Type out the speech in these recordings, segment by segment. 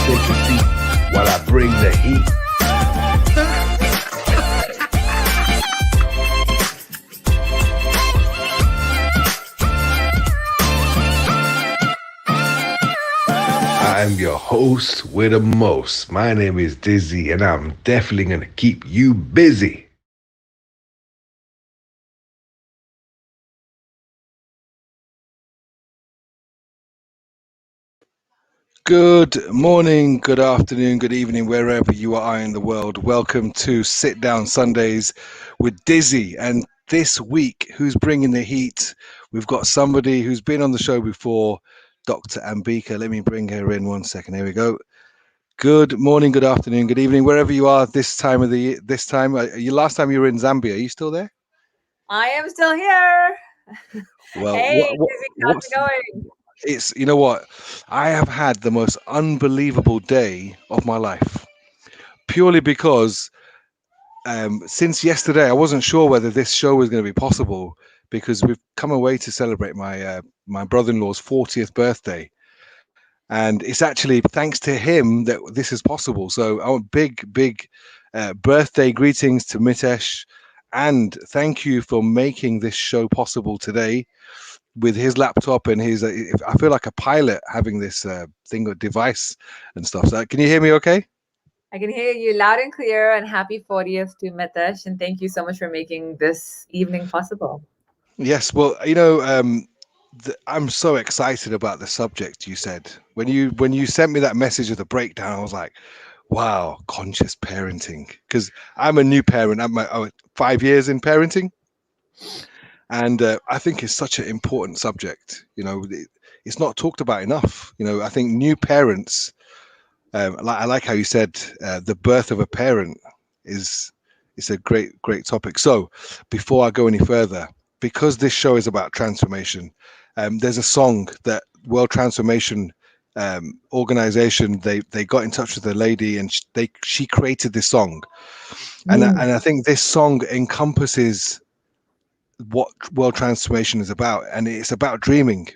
take a seat while I bring the heat. I'm your host with the most. My name is Dizzy, and I'm definitely going to keep you busy. Good morning, good afternoon, good evening, wherever you are in the world. Welcome to Sit Down Sundays with Dizzy. And this week, who's bringing the heat? We've got somebody who's been on the show before, Dr. Ambika. Let me bring her in 1 second. Here we go. Good morning, good afternoon, good evening, wherever you are this time of the year. Last time you were in Zambia. Are you still there? I am still here. Well, hey, how's it going? It's, you know what? I have had the most unbelievable day of my life, purely because since yesterday, I wasn't sure whether this show was going to be possible because we've come away to celebrate my brother-in-law's 40th birthday. And it's actually thanks to him that this is possible. So our big birthday greetings to Mitesh, and thank you for making this show possible today with his laptop and his. I feel like a pilot having this thing or device and stuff. So can you hear me okay? I can hear you loud and clear, and happy 40th to Mitesh, and thank you so much for making this evening possible. Yes, well, I'm so excited about the subject you said. When you sent me that message of the breakdown, I was like, wow, conscious parenting. Because I'm a new parent. I'm 5 years in parenting. And I think it's such an important subject. It's not talked about enough. I think new parents, I like how you said the birth of a parent it's a great topic. So before I go any further, because this show is about transformation, there's a song that World Transformation Organization, they got in touch with the lady, and she created this song. And I think this song encompasses what world transformation is about, and it's about dreaming,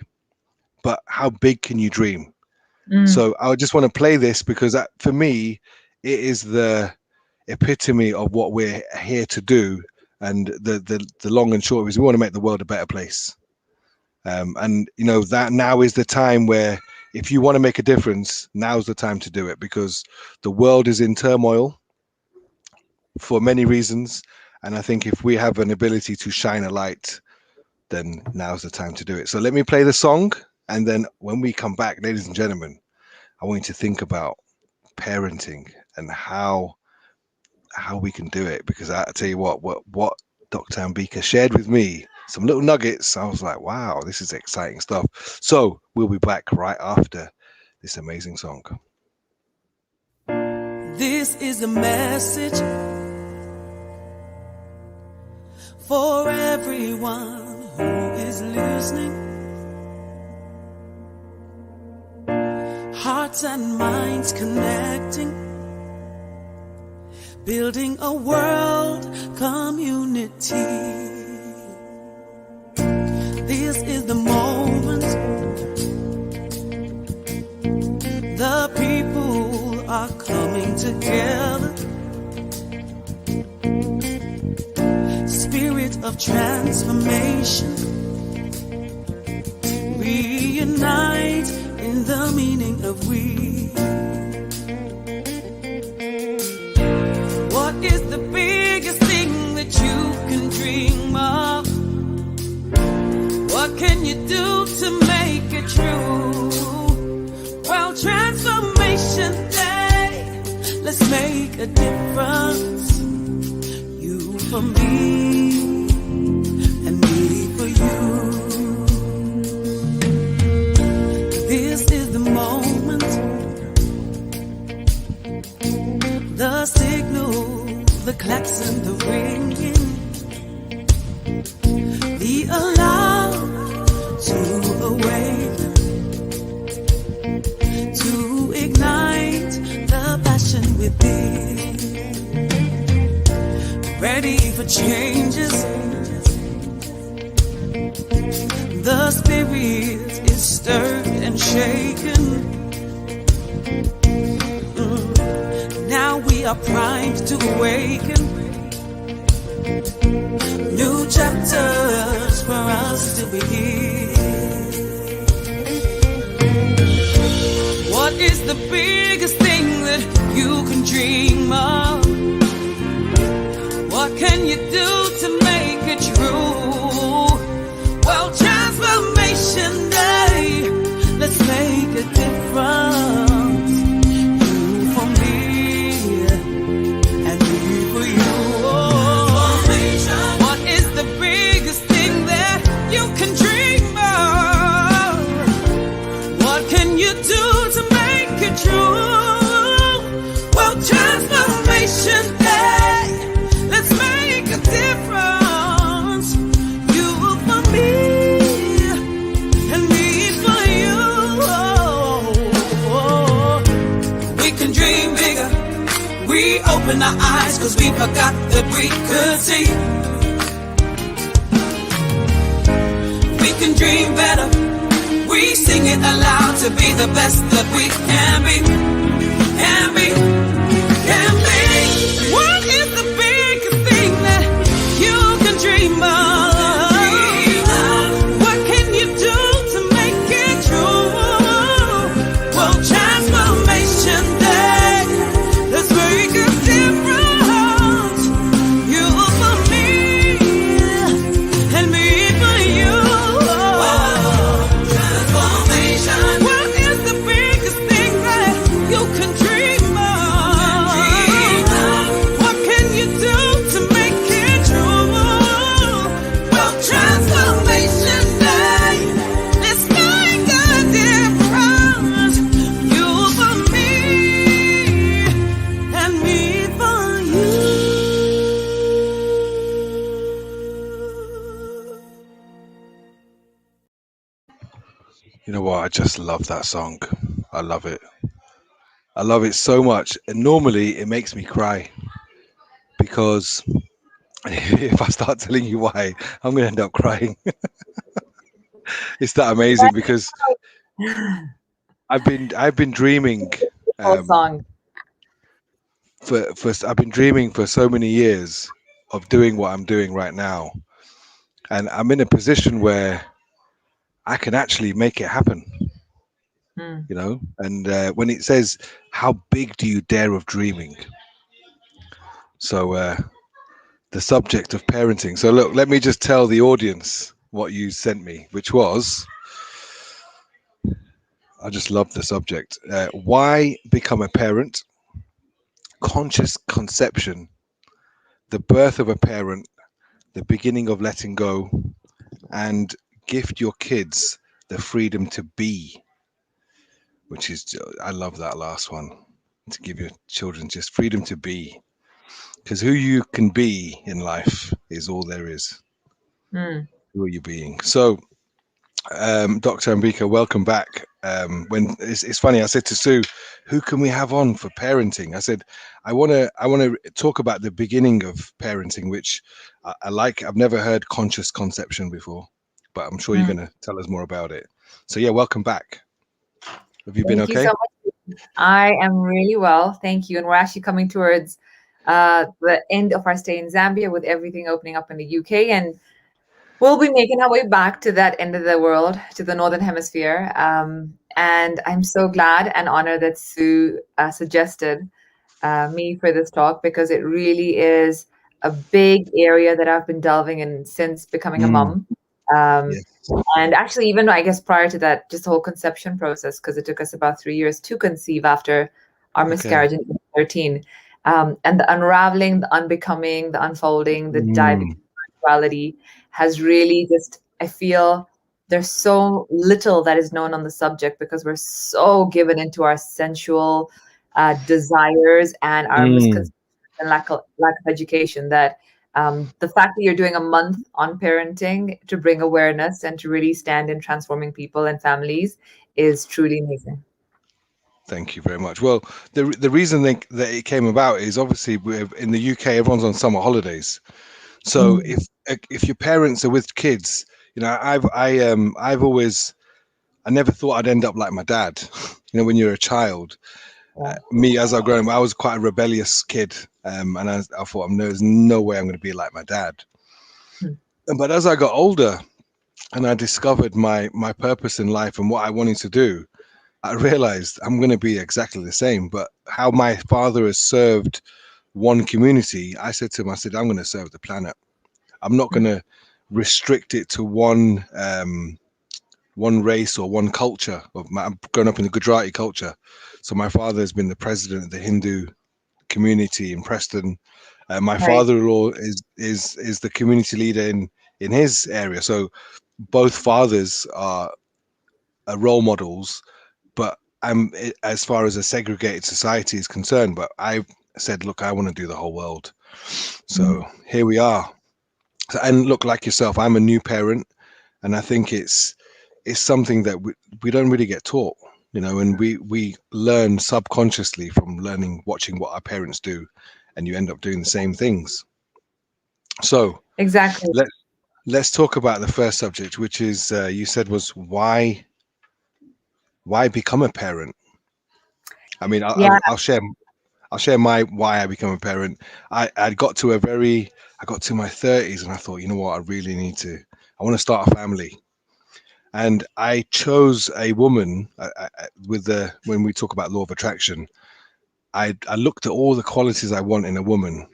but how big can you dream? So I just want to play this because that, for me, it is the epitome of what we're here to do, and the long and short is we want to make the world a better place. And that now is the time where, if you want to make a difference, now's the time to do it, because the world is in turmoil for many reasons. And I think if we have an ability to shine a light, then now's the time to do it. So let me play the song. And then when we come back, ladies and gentlemen, I want you to think about parenting and how we can do it. Because I tell you what Dr. Ambika shared with me, some little nuggets. I was like, wow, this is exciting stuff. So we'll be back right after this amazing song. This is a message for everyone who is listening. Hearts and minds connecting, building a world community. This is the moment the people are coming together. Spirit of transformation, reunite in the meaning of we. What is the biggest thing that you can dream of? What can you do to make it true? Well, Transformation Day, let's make a difference. You for me, and me for you. This is the moment, the signal, the klaxon, the ringing, the alarm to awaken, to ignite the passion within. Ready for changes, the spirit is stirred and shaken. are primed to awaken. New chapters for us to begin. What is the biggest thing that you can dream of? What can you do to make it true? Well, transformation day, let's make a difference. You for me, and me for you. What is the biggest thing that you can dream of? What can you do to make it true? Well, transformation day, let's make a difference. You for me, and me for you. We can dream bigger. We open our eyes 'cause we forgot that we could see. We can dream better. We sing it aloud to be the best that we can be. Can be. Can be. What is the biggest thing that you can dream of? What can you do to make it true? Well, transformation day, let's make a difference. You for me, and me for you. Transformation. What is the biggest thing that you can dream of? What can you do to make it true? Well, transformation day, let's make a difference. You for me, and me for you. You know what? I just love that song. I love it. I love it so much. And normally it makes me cry because if I start telling you why, I'm going to end up crying. It's that amazing because I've been dreaming Whole song. I've been dreaming for so many years of doing what I'm doing right now, and I'm in a position where I can actually make it happen. Mm. You know, and when it says, "How big do you dare of dreaming?" So the subject of parenting. So look, let me just tell the audience what you sent me, which was, I just love the subject. Why become a parent? Conscious conception, the birth of a parent, the beginning of letting go, and gift your kids the freedom to be, which is, I love that last one, to give your children just freedom to be, because who you can be in life is all there is. Mm. Who are you being? So Dr. Ambika, welcome back. When it's funny, I said to Sue, who can we have on for parenting? I said, I want to talk about the beginning of parenting, which I like. I've never heard conscious conception before, but I'm sure you're going to tell us more about it. So yeah, welcome back. Have you been Thank you okay? so much. I am really well, thank you. And we're actually coming towards the end of our stay in Zambia with everything opening up in the UK, and we'll be making our way back to that end of the world, to the Northern Hemisphere. And I'm so glad and honored that Sue suggested me for this talk, because it really is a big area that I've been delving in since becoming a mom. Yes. And actually, even I guess prior to that, just the whole conception process, because it took us about 3 years to conceive after our miscarriage in 2013. And the unraveling, the unbecoming, the unfolding, the diving into spirituality has really just, I feel there's so little that is known on the subject, because we're so given into our sensual desires and our misconceptions and lack of education, that the fact that you're doing a month on parenting to bring awareness and to really stand in transforming people and families is truly amazing. Thank you very much. Well, the reason that it came about is obviously in the UK, everyone's on summer holidays. So if your parents are with kids, you know, I've always, I never thought I'd end up like my dad. You know, when you're a child, Me as I grown, I was quite a rebellious kid, and I thought, there's no way I'm going to be like my dad. Hmm. But as I got older and I discovered my purpose in life and what I wanted to do, I realized I'm going to be exactly the same. But how my father has served one community, I said to him, I said, I'm going to serve the planet. I'm not going to restrict it to one race or one culture. I'm grown up in the Gujarati culture, so my father has been the president of the Hindu community in Preston. My Right. father-in-law is the community leader in his area. So both fathers are role models, but as far as a segregated society is concerned. But I said, look, I want to do the whole world. So here we are. So, and look, like yourself, I'm a new parent, and I think it's something that we don't really get taught, and we learn subconsciously from watching what our parents do, and you end up doing the same things. So Exactly. let's talk about the first subject, which is you said was why become a parent. I mean, Yeah. I'll share my why I become a parent. I got to my 30s and I thought, you know what, I want to start a family. And I chose a woman when we talk about law of attraction, I looked at all the qualities I want in a woman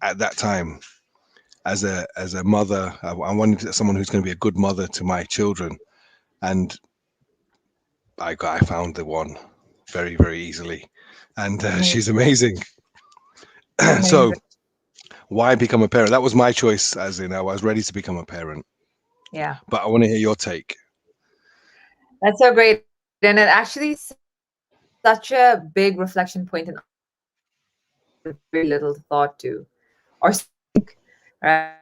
at that time. As a mother, I wanted someone who's going to be a good mother to my children, and I found the one very, very easily, and Amazing. she's amazing. So why become a parent? That was my choice, as in I was ready to become a parent. Yeah. But I want to hear your take. That's so great. And it actually such a big reflection point in our lives that we give very little thought to or think, right?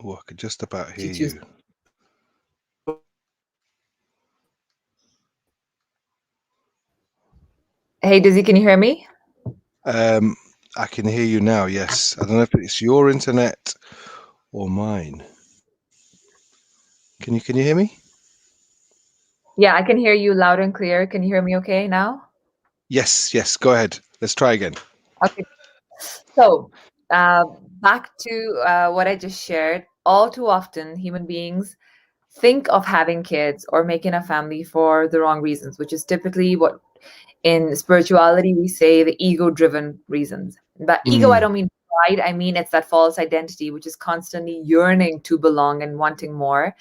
Oh, I could just about To hear choose. you. Hey, Dizzy, can you hear me? I can hear you now. Yes, I don't know if it's your internet or mine. Can you hear me? Yeah, I can hear you loud and clear. Can you hear me okay now? Yes. Go ahead. Let's try again. Okay. So, uh, back to what I just shared. All too often, human beings think of having kids or making a family for the wrong reasons, which is typically what in spirituality we say the ego-driven reasons. But ego, I Mm, don't mean pride. I mean it's that false identity, which is constantly yearning to belong and wanting more.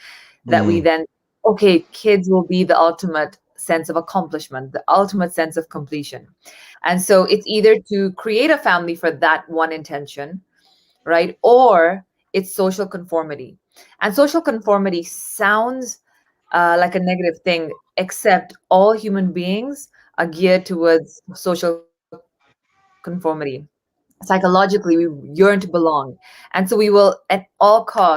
That we mm, then, okay, kids will be the ultimate sense of accomplishment, the ultimate sense of completion. And so it's either to create a family for that one intention, right? Or it's social conformity. And social conformity sounds like a negative thing, except all human beings are geared towards social conformity. Psychologically, we yearn to belong. And so we will, at all costs,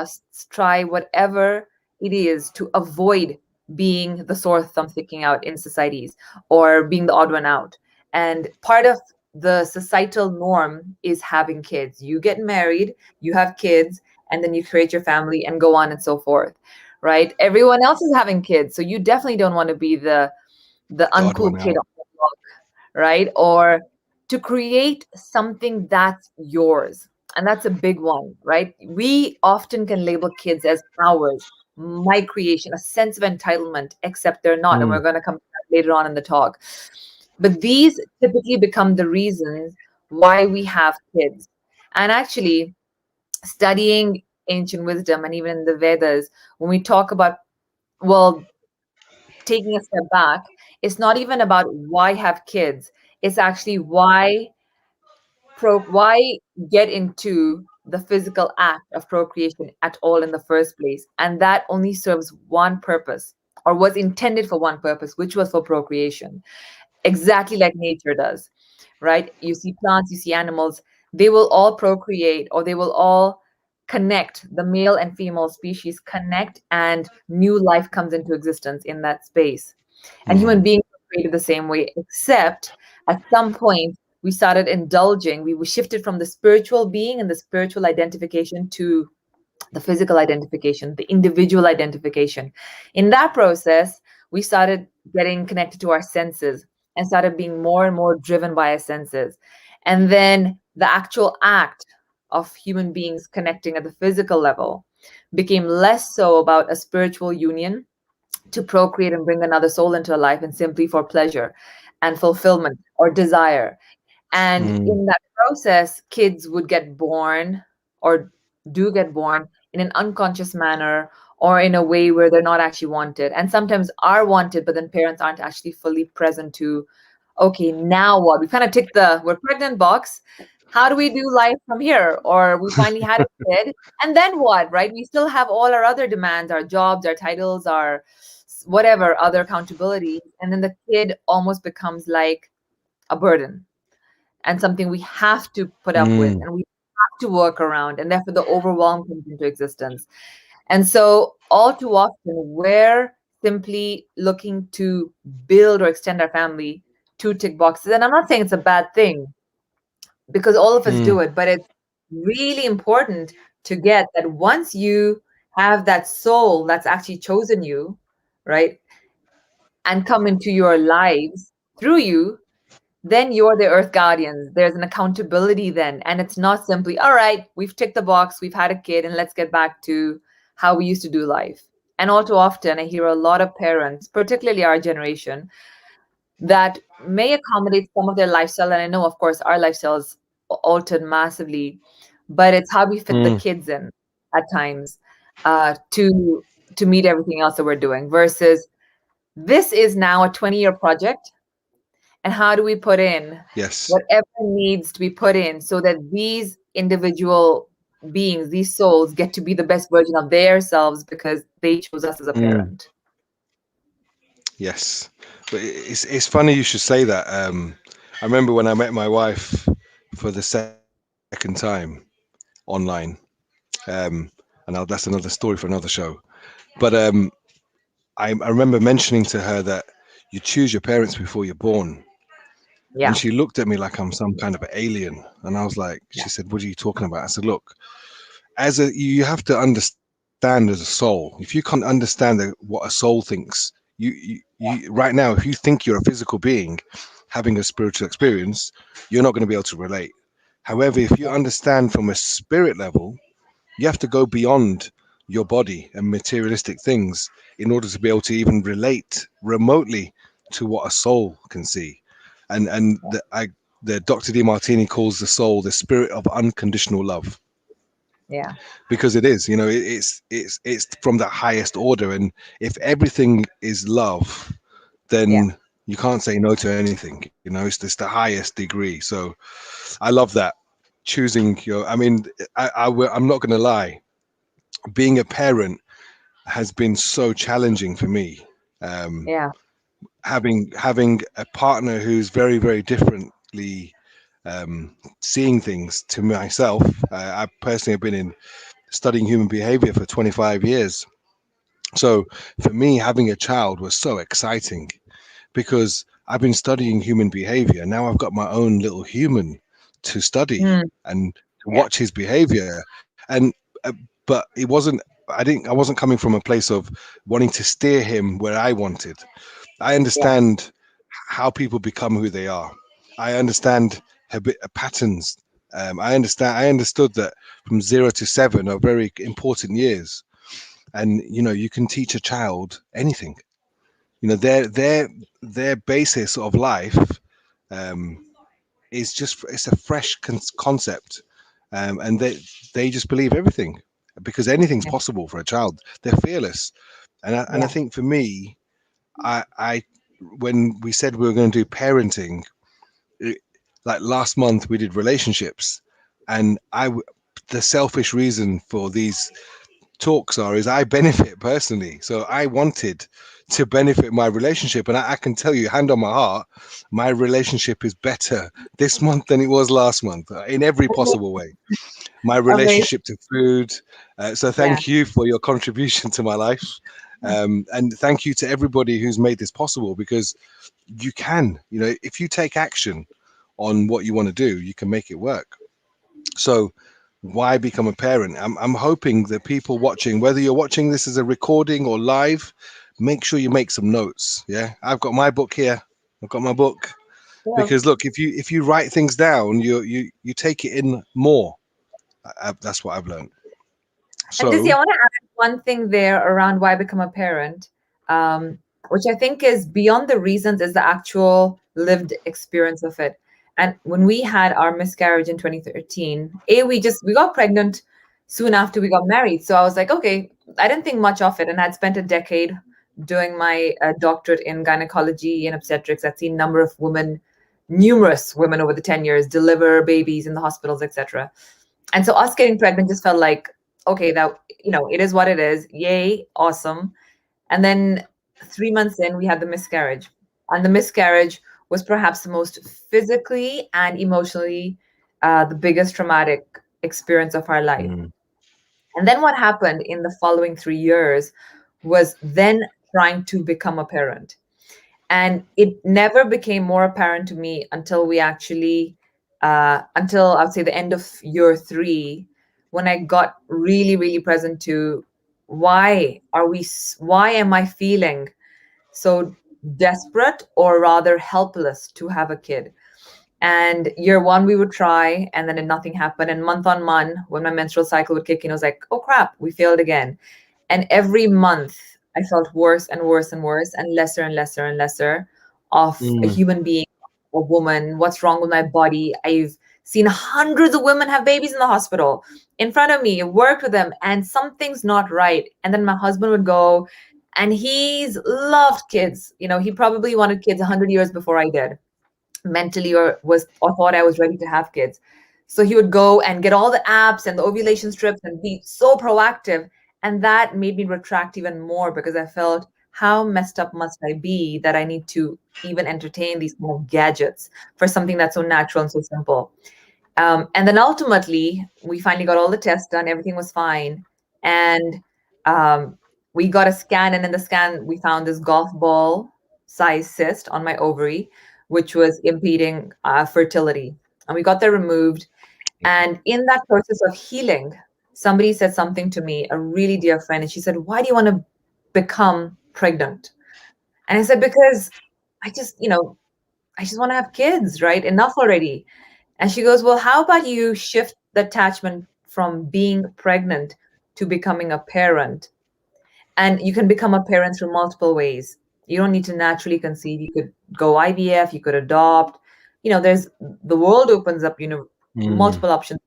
try whatever it is to avoid being the sore thumb sticking out in societies or being the odd one out. And part of the societal norm is having kids. You get married, you have kids, and then you create your family and go on and so forth, right? Everyone else is having kids. So you definitely don't want to be the the odd uncool one kid out. on the block, right? Or to create something that's yours. And that's a big one, right? We often can label kids as ours, my creation, a sense of entitlement, except they're not. And we're Mm, going to come to that later on in the talk. But these typically become the reasons why we have kids. And actually, studying ancient wisdom and even in the Vedas, when we talk about, well, taking a step back, it's not even about why have kids. It's actually why get into the physical act of procreation at all in the first place. And that only serves one purpose, or was intended for one purpose, which was for procreation, exactly like nature does, right? You see plants, you see animals, they will all procreate, or they will all connect. The male and female species connect, and new life comes into existence in that space. And human mm, beings were created the same way, except at some point we started indulging. We shifted from the spiritual being and the spiritual identification to the physical identification, the individual identification. In that process, we started getting connected to our senses and started being more and more driven by our senses. And then the actual act of human beings connecting at the physical level became less so about a spiritual union to procreate and bring another soul into a life and simply for pleasure and fulfillment or desire. And in that process, kids would get born or do get born in an unconscious manner or in a way where they're not actually wanted. And sometimes are wanted, but then parents aren't actually fully present to, okay, now what? We kind of tick the we're pregnant box. How do we do life from here? Or we finally had a kid. And then what, right? We still have all our other demands, our jobs, our titles, our whatever other accountabilities. And then the kid almost becomes like a burden and something we have to put up with and we have to work around. And therefore, the overwhelm comes into existence. And so, all too often, we're simply looking to build or extend our family to tick boxes. And I'm not saying it's a bad thing because all of us do it, but it's really important to get that once you have that soul that's actually chosen you, right, and come into your lives through you, then you're the earth guardians. There's an accountability then. And it's not simply, all right, we've ticked the box, we've had a kid, and let's get back to how we used to do life. And all too often, I hear a lot of parents, particularly our generation, that may accommodate some of their lifestyle. And I know, of course, our lifestyles altered massively, but it's how we fit the kids in at times to meet everything else that we're doing versus this is now a 20-year project. And how do we put in whatever needs to be put in so that these individual beings, these souls, get to be the best version of themselves because they chose us as a parent? Yes, but it's funny you should say that. I remember when I met my wife for the second time online, that's another story for another show. But I remember mentioning to her that you choose your parents before you're born. Yeah. And she looked at me like I'm some kind of alien. And I was like, she said, what are you talking about? I said, look, you have to understand as a soul. If you can't understand what a soul thinks, you right now, if you think you're a physical being having a spiritual experience, you're not going to be able to relate. However, if you understand from a spirit level, you have to go beyond your body and materialistic things in order to be able to even relate remotely to what a soul can see. And the Dr. DeMartini calls the soul the spirit of unconditional love. Yeah, because it is, it's from the highest order. And if everything is love, then you can't say no to anything. It's the highest degree. So I love that. Choosing I'm not going to lie, being a parent has been so challenging for me. Having a partner who's very, very differently seeing things to myself. I personally have been studying human behavior for 25 years. So for me, having a child was so exciting because I've been studying human behavior. Now I've got my own little human to study and to watch his behavior. And but I wasn't coming from a place of wanting to steer him where I wanted. I understand how people become who they are. I understand patterns. I understood that from 0 to 7 are very important years, and you can teach a child anything. Their basis of life it's a fresh concept, and they just believe everything because anything's possible for a child. They're fearless, and I think for me, I when we said we were going to do parenting, like last month we did relationships, and the selfish reason for these talks is I benefit personally. So I wanted to benefit my relationship, and I can tell you, hand on my heart, my relationship is better this month than it was last month in every possible way. My relationship to food. So thank you for your contribution to my life. And thank you to everybody who's made this possible, because you can, if you take action on what you want to do, you can make it work. So why become a parent? I'm hoping that people watching, whether you're watching this as a recording or live, make sure you make some notes. Yeah, I've got my book here. I've got my book Yeah. because look, if you write things down, you take it in more. That's what I've learned. And Dizzy, So, I want to add one thing there around why become a parent, which I think is beyond the reasons, is the actual lived experience of it. And when we had our miscarriage in 2013, we got pregnant soon after we got married. So I was like, okay, I didn't think much of it, and I'd spent a decade doing my doctorate in gynecology and obstetrics. I'd seen a number of women, numerous women over the 10 years, deliver babies in the hospitals, etc. And so us getting pregnant just felt like, okay, that, it is what it is. Yay, awesome. And then 3 months in, we had the miscarriage. And the miscarriage was perhaps the most physically and emotionally the biggest traumatic experience of our life. mm, And then what happened in the following 3 years was then trying to become a parent. And it never became more apparent to me until until I would say the end of year 3, when I got really, really present to why am I feeling so desperate, or rather helpless, to have a kid? And year 1, we would try, and then nothing happened. And month on month, when my menstrual cycle would kick in, I was like, oh crap, we failed again. And every month, I felt worse and worse and worse, and lesser and lesser of a mm, human being, a woman. What's wrong with my body? I've seen hundreds of women have babies in the hospital in front of me, worked with them, and something's not right. And then my husband would go, and he's loved kids. He probably wanted kids 100 years before I did, mentally, or thought I was ready to have kids. So he would go and get all the apps and the ovulation strips and be so proactive. And that made me retract even more, because I felt, how messed up must I be that I need to even entertain these kind of gadgets for something that's so natural and so simple. And then ultimately, we finally got all the tests done. Everything was fine. And we got a scan. And in the scan, we found this golf ball size cyst on my ovary, which was impeding fertility. And we got that removed. And in that process of healing, somebody said something to me, a really dear friend. And she said, why do you want to become pregnant? And I said, because I just want to have kids, right? Enough already. And she goes, well, how about you shift the attachment from being pregnant to becoming a parent? And you can become a parent through multiple ways. You don't need to naturally conceive. You could go IVF, you could adopt. There's the world opens up, mm, multiple options.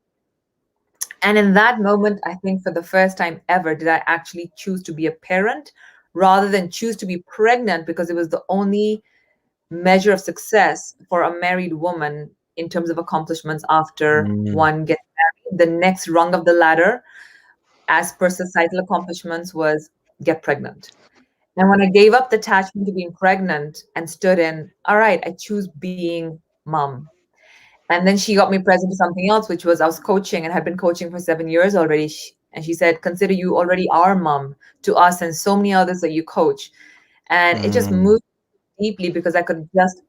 And in that moment, I think for the first time ever, did I actually choose to be a parent rather than choose to be pregnant, because it was the only measure of success for a married woman in terms of accomplishments after mm, one gets married. The next rung of the ladder, as per societal accomplishments, was get pregnant. And when I gave up the attachment to being pregnant and stood in, all right, I choose being mom. And then she got me present to something else, which was I was coaching and had been coaching for 7 years already. And she said, consider you already are mom to us and so many others that you coach. And it just mm. moved deeply, because I could just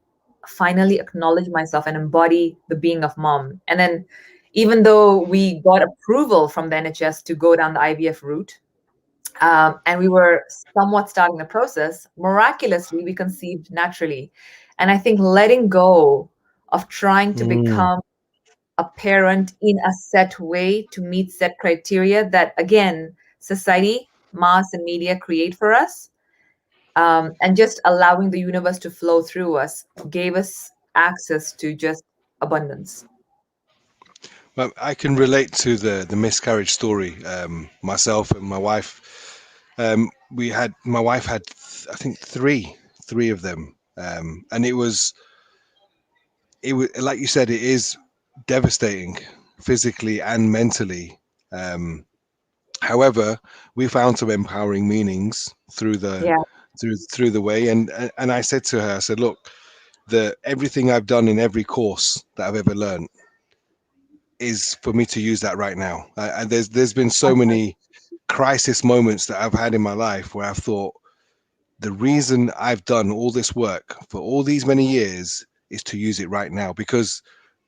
finally acknowledge myself and embody the being of mom. And then, even though we got approval from the NHS to go down the IVF route, and we were somewhat starting the process, miraculously, we conceived naturally. And I think letting go of trying to Mm. become a parent in a set way to meet set criteria that, again, society, mass, and media create for us, and just allowing the universe to flow through us gave us access to just abundance. Well, I can relate to the miscarriage story. Myself and my wife, we had my wife had I think three of them, and it was like you said, it is devastating physically and mentally. Um, However, we found some empowering meanings Yeah, through the way, and I said to her, I said, look, the everything I've done in every course that I've ever learned is for me to use that right now. And there's been so many crisis moments that I've had in my life where I've thought the reason I've done all this work for all these many years is to use it right now, because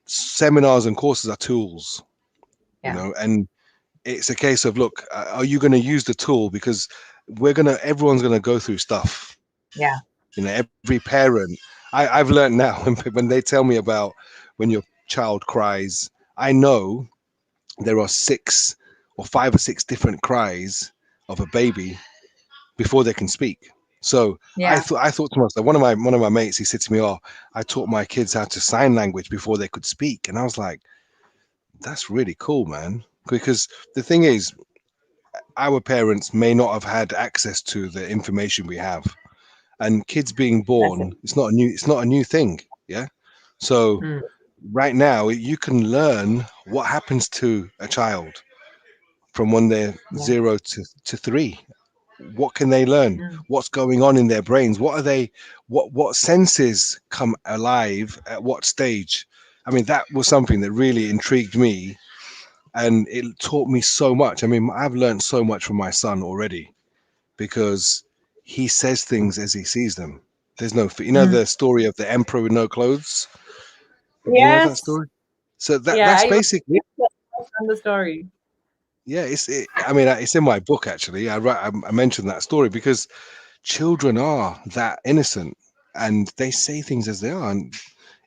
seminars and courses are tools, yeah, and it's a case of, look, are you going to use the tool? Because everyone's gonna go through stuff. Yeah. Every parent. I've learned now when they tell me about when your child cries, I know there are 5 or 6 different cries of a baby before they can speak. So Yeah. I thought to myself, one of my mates, he said to me, "Oh, I taught my kids how to sign language before they could speak," and I was like, "That's really cool, man." Because the thing is, our parents may not have had access to the information we have, and kids being That's it. born, it's not a new thing. Yeah. So Mm. right now, you can learn what happens to a child from when they're Yeah. 0 to 3. What can they learn? Mm. What's going on in their brains? What senses come alive at what stage? I mean, that was something that really intrigued me, and it taught me so much. I mean, I've learned so much from my son already because he says things as he sees them. There's no, Mm. the story of the emperor with no clothes. You know that Yes. story. So Yeah. that's I basically, on the story. yeah. I mean, it's in my book actually. I mentioned that story because children are that innocent and they say things as they are. And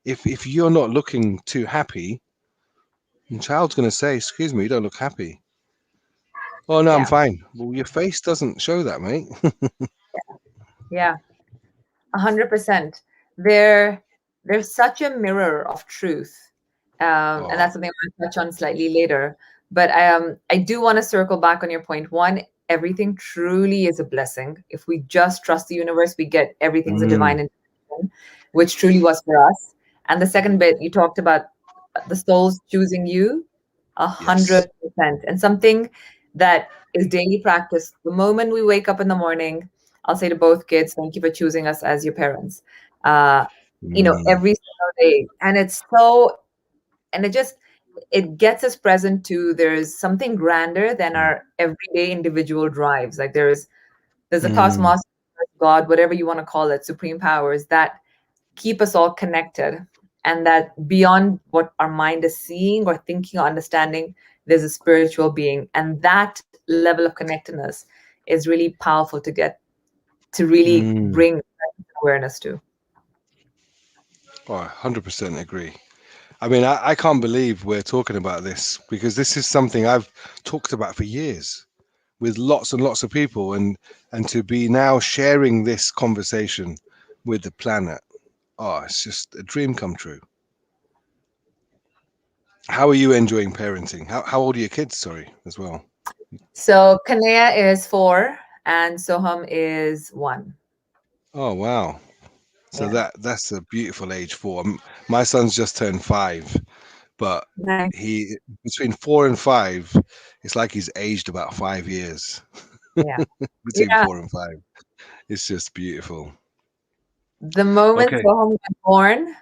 if you're not looking too happy, the child's going to say, "Excuse me, you don't look happy." Oh no, I'm Yeah. fine. Well, your face doesn't show that, mate. Yeah. 100%. They're such a mirror of truth, and Oh. that's something I want to touch on slightly later. But I do want to circle back on your point. One, everything truly is a blessing. If we just trust the universe, we get everything's a divine Mm, intervention, which truly was for us. And the second bit, you talked about the souls choosing you, a yes. 100%, and something that is daily practice. The moment we wake up in the morning, I'll say to both kids, thank you for choosing us as your parents. Uh, Mm, every single day. And it's so, and it gets us present to there's something grander than mm, our everyday individual drives. Like there's a mm, cosmos, God, whatever you want to call it, supreme powers that keep us all connected. And that beyond what our mind is seeing or thinking or understanding, there's a spiritual being. And that level of connectedness is really powerful to really mm. bring awareness to. Oh, 100% agree. I mean, I can't believe we're talking about this because this is something I've talked about for years with lots and lots of people, and to be now sharing this conversation with the planet. Oh, it's just a dream come true. How are you enjoying parenting? How old are your kids? Sorry, as well. So Kanea is 4 and Soham is 1. Oh wow. So Yeah. that's a beautiful age for my son's just turned 5, but Nice. he between 4 and 5, it's like he's aged about 5 years Yeah. between Yeah. 4 and 5. It's just beautiful. The moment Okay. Soham was born,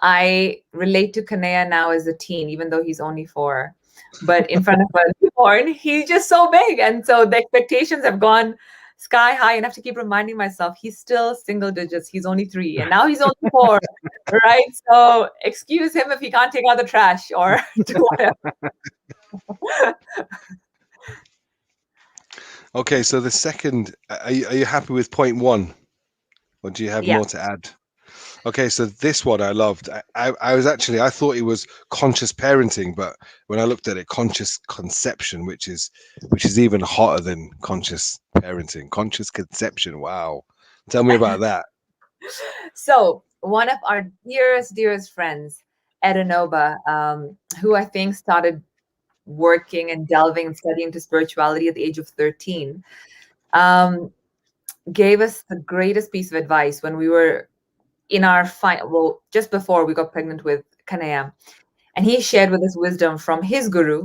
I relate to Kanea now as a teen, even though he's only 4. But in front of a newborn, he's just so big. And so the expectations have gone sky high. And I have to keep reminding myself he's still single digits. He's only 3. And now he's only 4. Right. So excuse him if he can't take out the trash or do whatever. Okay. So the second, are you happy with point 1, or do you have Yeah. more to add? Okay, so this one I loved. I was actually, I thought it was conscious parenting, but when I looked at it, conscious conception, which is even hotter than conscious parenting. Conscious conception. Wow. Tell me about that. So one of our dearest friends, Edinoba, who I think started working and delving and studying into spirituality at the age of 13, um, gave us the greatest piece of advice when we were in our just before we got pregnant with Kanaya. And he shared with us wisdom from his guru,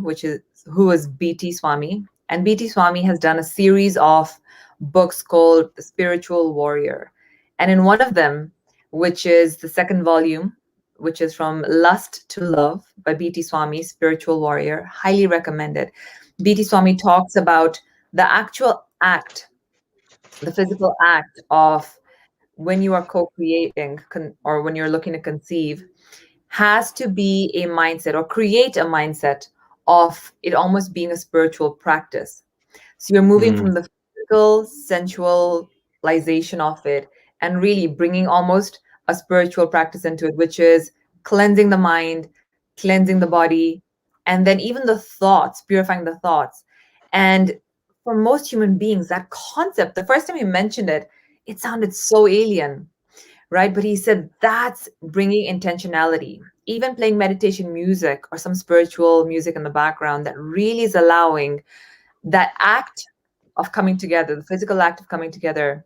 who is BT Swami. And BT Swami has done a series of books called The Spiritual Warrior. And in one of them, which is the second volume, which is From Lust to Love by BT Swami, Spiritual Warrior, highly recommended. BT Swami talks about the actual act, the physical act of when you are co-creating or when you're looking to conceive has to be a mindset or create a mindset of it almost being a spiritual practice. So you're moving Mm, from the physical sensualization of it, and really bringing almost a spiritual practice into it, which is cleansing the mind, cleansing the body, and then even the thoughts, purifying the thoughts. And for most human beings, that concept, the first time he mentioned it, it sounded so alien, right? But he said that's bringing intentionality. Even playing meditation music or some spiritual music in the background that really is allowing that act of coming together, the physical act of coming together,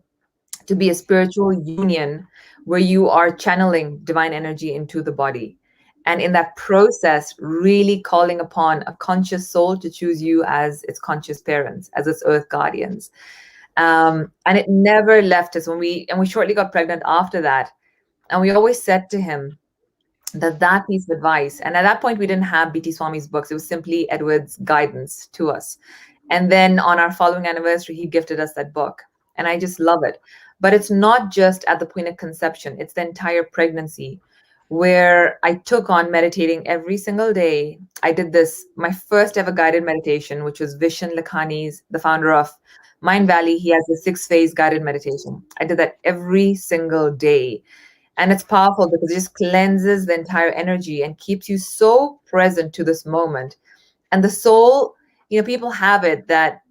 to be a spiritual union where you are channeling divine energy into the body. And in that process, really calling upon a conscious soul to choose you as its conscious parents, as its earth guardians. And it never left us and we shortly got pregnant after that. And we always said to him that piece of advice, and at that point we didn't have BT Swami's books, it was simply Edward's guidance to us. And then on our following anniversary, he gifted us that book. And I just love it. But it's not just at the point of conception, it's the entire pregnancy where I took on meditating every single day. I did this, my first ever guided meditation, which was Vishen Lakhani's, the founder of Mind Valley. He has a 6-phase guided meditation. I did that every single day. And it's powerful because it just cleanses the entire energy and keeps you so present to this moment. And the soul, people have it that,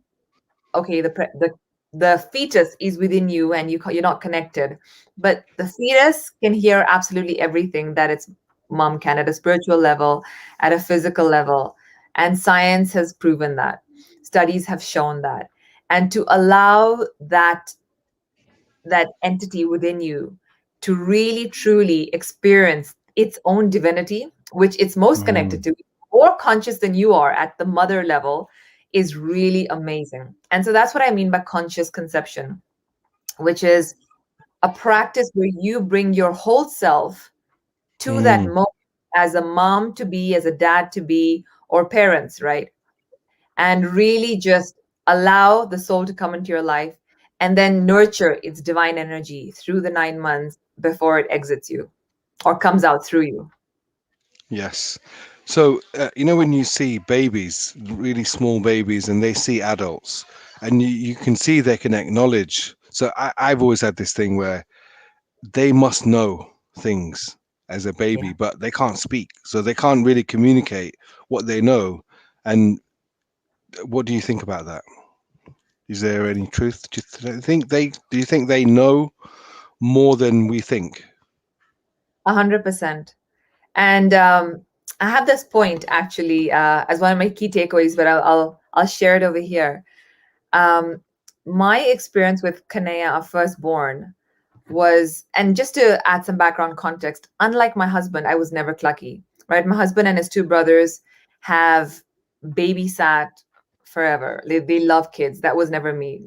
okay, the fetus is within you and you're not connected, but the fetus can hear absolutely everything that its mom can, at a spiritual level, at a physical level. And science has proven that. Studies have shown that. And to allow that entity within you to really truly experience its own divinity, which it's most connected to, more conscious than you are at the mother level, is really amazing. And so that's what I mean by conscious conception, which is a practice where you bring your whole self to that moment as a mom to be, as a dad to be, or parents, right? And really just allow the soul to come into your life and then nurture its divine energy through the 9 months before it exits you or comes out through you. Yes. So, when you see babies, really small babies, and they see adults, and you can see they can acknowledge. So, I've always had this thing where they must know things as a baby, Yeah. but they can't speak. So, they can't really communicate what they know. And what do you think about that? Is there any truth? Do you think they know more than we think? 100%. And I have this point actually as one of my key takeaways, but I'll share it over here. My experience with Kanea, our firstborn, was, and just to add some background context, unlike my husband, I was never clucky, right? My husband and his 2 brothers have babysat forever. They love kids. That was never me.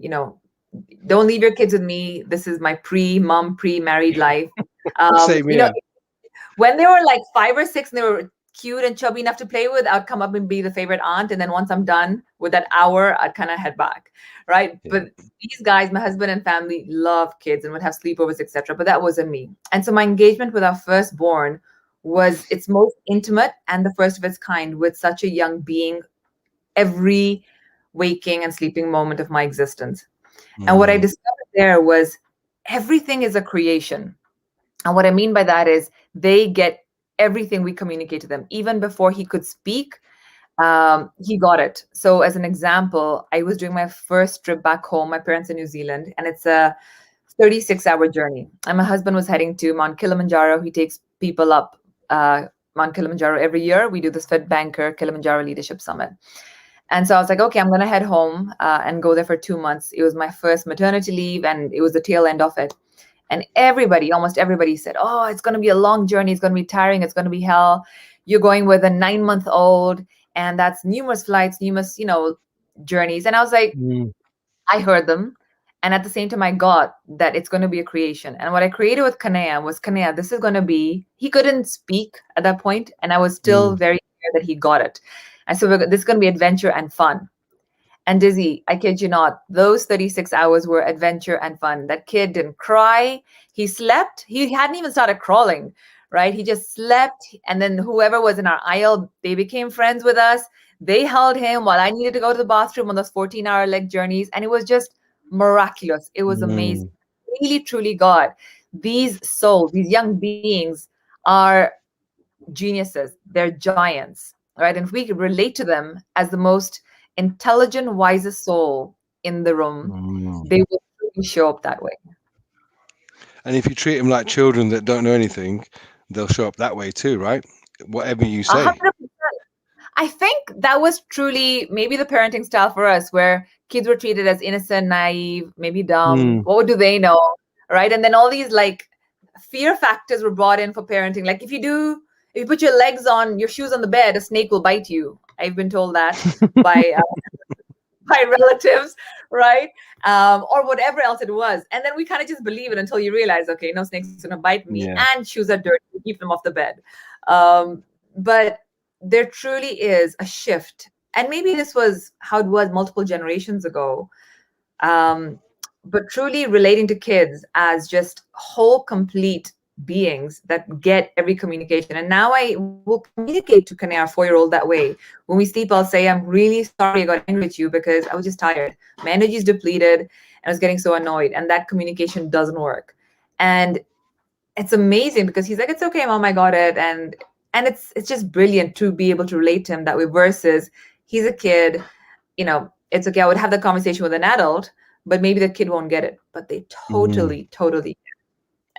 Don't leave your kids with me. This is my pre-mom, pre-married life. Same here. When they were like 5 or 6 and they were cute and chubby enough to play with, I'd come up and be the favorite aunt. And then once I'm done with that hour, I'd kind of head back, right? Yeah. But these guys, my husband and family, love kids and would have sleepovers, etc. But that wasn't me. And so my engagement with our firstborn was its most intimate and the first of its kind with such a young being every waking and sleeping moment of my existence. And what I discovered there was everything is a creation. And what I mean by that is they get everything we communicate to them. Even before he could speak, he got it. So as an example, I was doing my first trip back home, my parents in New Zealand, and it's a 36-hour journey. And my husband was heading to Mount Kilimanjaro. He takes people up Mount Kilimanjaro every year. We do this Fit Banker Kilimanjaro Leadership Summit. And so I was like, okay, I'm going to head home and go there for 2 months. It was my first maternity leave and it was the tail end of it. And almost everybody said, oh, it's going to be a long journey. It's going to be tiring. It's going to be hell. You're going with a 9-month-old and that's numerous flights, numerous, journeys. And I was like, I heard them. And at the same time, I got that it's going to be a creation. And what I created with Kanea was, Kanea, this is going to be, he couldn't speak at that point, and I was still very clear that he got it. And so this is going to be adventure and fun. And Dizzy, I kid you not, those 36 hours were adventure and fun. That kid didn't cry. He slept. He hadn't even started crawling, right? He just slept. And then whoever was in our aisle, they became friends with us. They held him while I needed to go to the bathroom on those 14-hour leg journeys. And it was just miraculous. It was amazing. Really, truly, God, these souls, these young beings are geniuses. They're giants, right? And if we could relate to them as the most intelligent, wisest soul in the room, they will really show up that way. And if you treat them like children that don't know anything, they'll show up that way too, right? Whatever you say. 100%. I think that was truly maybe the parenting style for us, where kids were treated as innocent, naive, maybe dumb. What do they know, right? And then all these like fear factors were brought in for parenting. Like if you put your legs on, your shoes on the bed, a snake will bite you. I've been told that by relatives, right? Or whatever else it was. And then we kind of just believe it until you realize, okay, no snake's gonna bite me, and shoes are dirty, keep them off the bed. But there truly is a shift. And maybe this was how it was multiple generations ago. But truly relating to kids as just whole, complete beings that get every communication. And now I will communicate to Kane, our 4-year-old, that way. When we sleep, I'll say, I'm really sorry I got angry with you because I was just tired. My energy is depleted and I was getting so annoyed. And that communication doesn't work. And it's amazing because he's like, it's okay, Mom, I got it. And it's just brilliant to be able to relate to him that way versus he's a kid, it's okay. I would have the conversation with an adult, but maybe the kid won't get it, but they totally get it.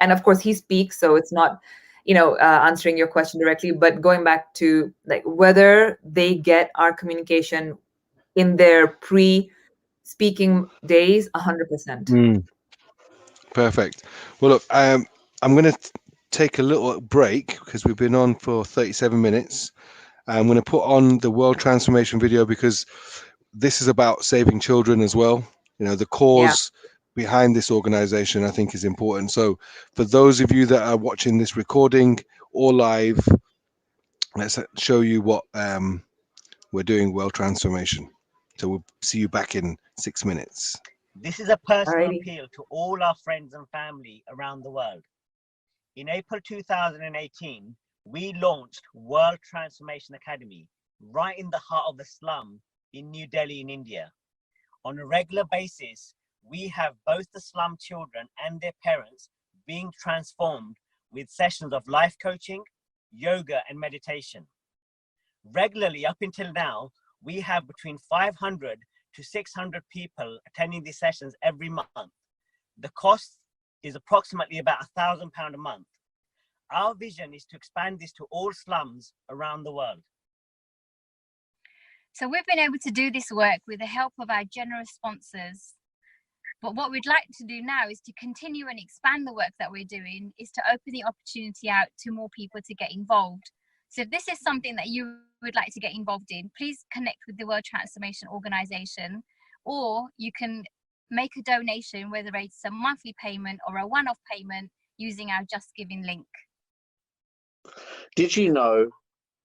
And of course he speaks, so it's not, answering your question directly, but going back to like whether they get our communication in their pre-speaking days, 100%. Perfect. Well, look, I'm going to take a little break because we've been on for 37 minutes. I'm going to put on the World Transformation video because this is about saving children as well. The cause behind this organization, I think, is important. So for those of you that are watching this recording or live, let's show you what we're doing, World Transformation. So we'll see you back in 6 minutes. This is a personal appeal to all our friends and family around the world. In April 2018, we launched World Transformation Academy right in the heart of the slum in New Delhi in India. On a regular basis, we have both the slum children and their parents being transformed with sessions of life coaching, yoga, and meditation. Regularly, up until now, we have between 500 to 600 people attending these sessions every month. The cost is approximately about £1,000 a month. Our vision is to expand this to all slums around the world. So we've been able to do this work with the help of our generous sponsors. But what we'd like to do now is to continue and expand the work that we're doing, is to open the opportunity out to more people to get involved. So if this is something that you would like to get involved in, please connect with the World Transformation Organization, or you can make a donation, whether it's a monthly payment or a one-off payment, using our Just Giving link. Did you know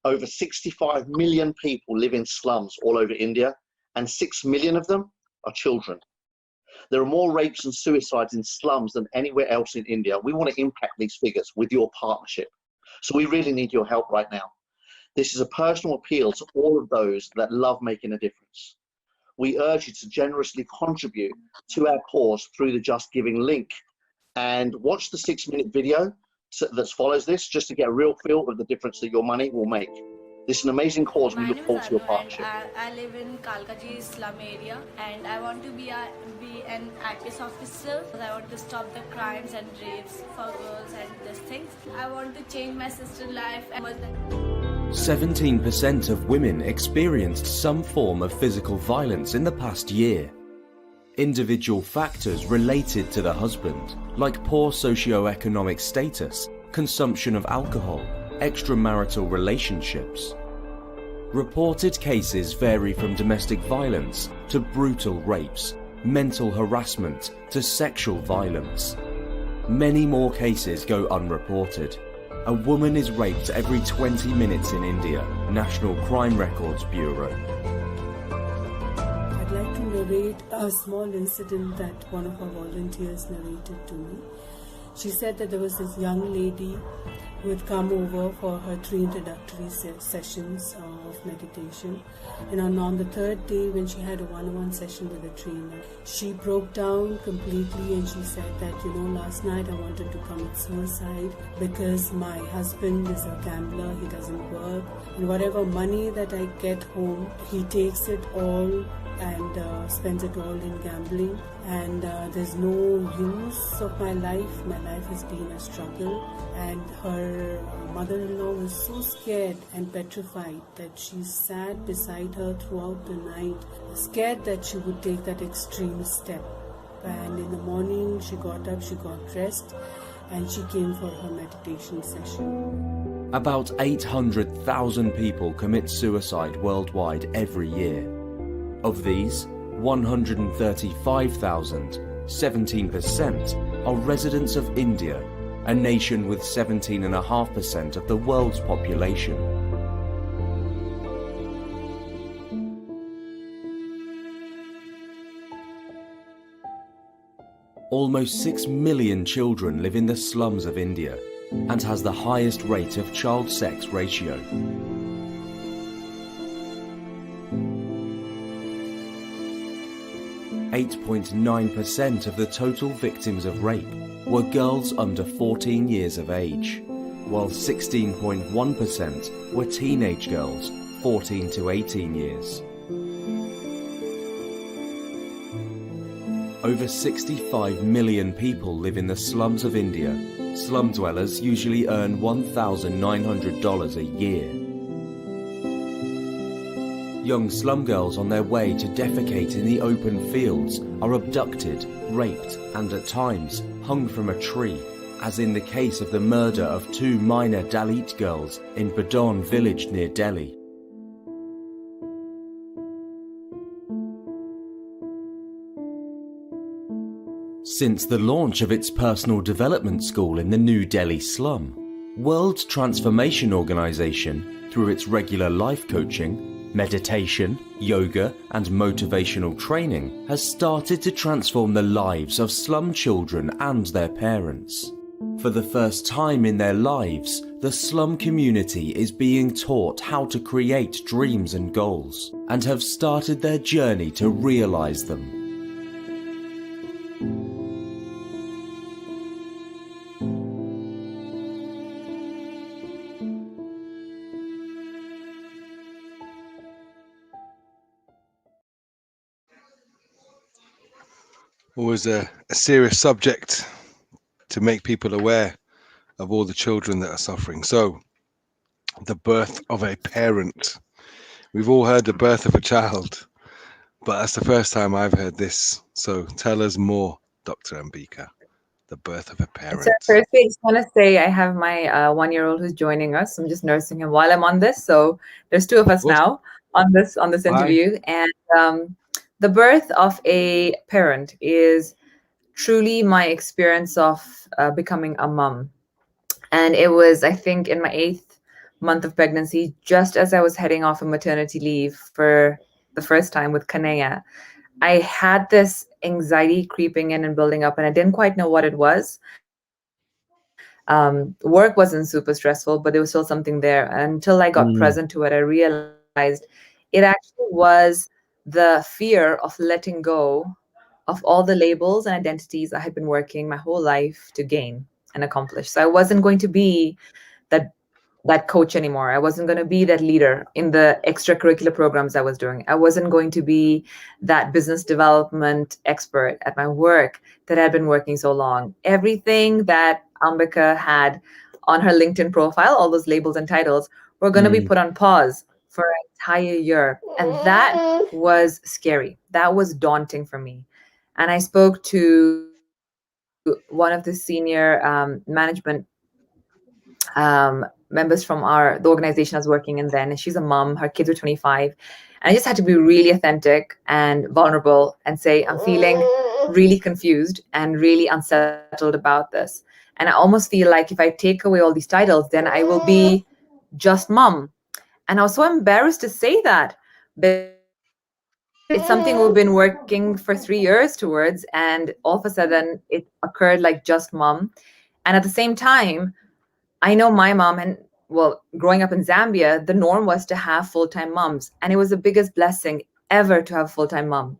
over 65 million people live in slums all over India, and 6 million of them are children? There are more rapes and suicides in slums than anywhere else in India. We want to impact these figures with your partnership. So we really need your help right now. This is a personal appeal to all of those that love making a difference. We urge you to generously contribute to our cause through the Just Giving link, and watch the 6-minute video that follows this, just to get a real feel of the difference that your money will make. This is an amazing cause. We look forward to your partnership. I live in Kalkaji slum area, and I want to be an IPS officer. I want to stop the crimes and rapes for girls and these things. I want to change my sister's life. 17% of women experienced some form of physical violence in the past year. Individual factors related to the husband, like poor socioeconomic status, consumption of alcohol, extramarital relationships. Reported cases vary from domestic violence to brutal rapes, mental harassment to sexual violence. Many more cases go unreported. A woman is raped every 20 minutes in India, National Crime Records Bureau. I'd like to narrate a small incident that one of our volunteers narrated to me. She said that there was this young lady would come over for her 3 introductory sessions of meditation. And on the third day, when she had a one-on-one session with the trainer, she broke down completely and she said that, last night I wanted to commit suicide because my husband is a gambler, he doesn't work, and whatever money that I get home, he takes it all and spends it all in gambling, and there's no use of my life. My life has been a struggle, and her mother-in-law was so scared and petrified that she sat beside her throughout the night, scared that she would take that extreme step. And in the morning she got up, she got dressed, and she came for her meditation session. About 800,000 people commit suicide worldwide every year. Of these, 135,000, 17%, are residents of India, a nation with 17.5% of the world's population. Almost 6 million children live in the slums of India and has the highest rate of child sex ratio. 8.9% of the total victims of rape were girls under 14 years of age, while 16.1% were teenage girls 14 to 18 years. Over 65 million people live in the slums of India. Slum dwellers usually earn $1,900 a year. Young slum girls on their way to defecate in the open fields are abducted, raped, and at times hung from a tree, as in the case of the murder of 2 minor Dalit girls in Badon village near Delhi. Since the launch of its personal development school in the New Delhi slum, World Transformation Organization, through its regular life coaching, meditation, yoga, and motivational training, has started to transform the lives of slum children and their parents. For the first time in their lives, the slum community is being taught how to create dreams and goals, and have started their journey to realize them. Always a serious subject to make people aware of all the children that are suffering. So, the birth of a parent. We've all heard the birth of a child, but that's the first time I've heard this. So tell us more, Dr. Ambika, the birth of a parent. So firstly, I just want to say I have my 1-year-old who's joining us. I'm just nursing him while I'm on this. So there's 2 of us now on this interview. And the birth of a parent is truly my experience of becoming a mom. And it was, I think, in my 8th month of pregnancy, just as I was heading off on maternity leave for the first time with Kanaya, I had this anxiety creeping in and building up, and I didn't quite know what it was. Work wasn't super stressful, but there was still something there. And until I got present to it, I realized it actually was the fear of letting go of all the labels and identities I had been working my whole life to gain and accomplish. So I wasn't going to be that coach anymore. I wasn't going to be that leader in the extracurricular programs I was doing. I wasn't going to be that business development expert at my work that had been working so long. Everything that Ambika had on her LinkedIn profile, all those labels and titles, were going to be put on pause for an entire year. And that was scary. That was daunting for me. And I spoke to one of the senior management members from the organization I was working in then, and she's a mom. Her kids were 25, and I just had to be really authentic and vulnerable and say, I'm feeling really confused and really unsettled about this. And I almost feel like if I take away all these titles, then I will be just mom. And I was so embarrassed to say that, but it's something we've been working for 3 years towards, and all of a sudden it occurred like just mom. And at the same time, I know my mom, and well, growing up in Zambia, the norm was to have full-time moms, and it was the biggest blessing ever to have a full-time mom.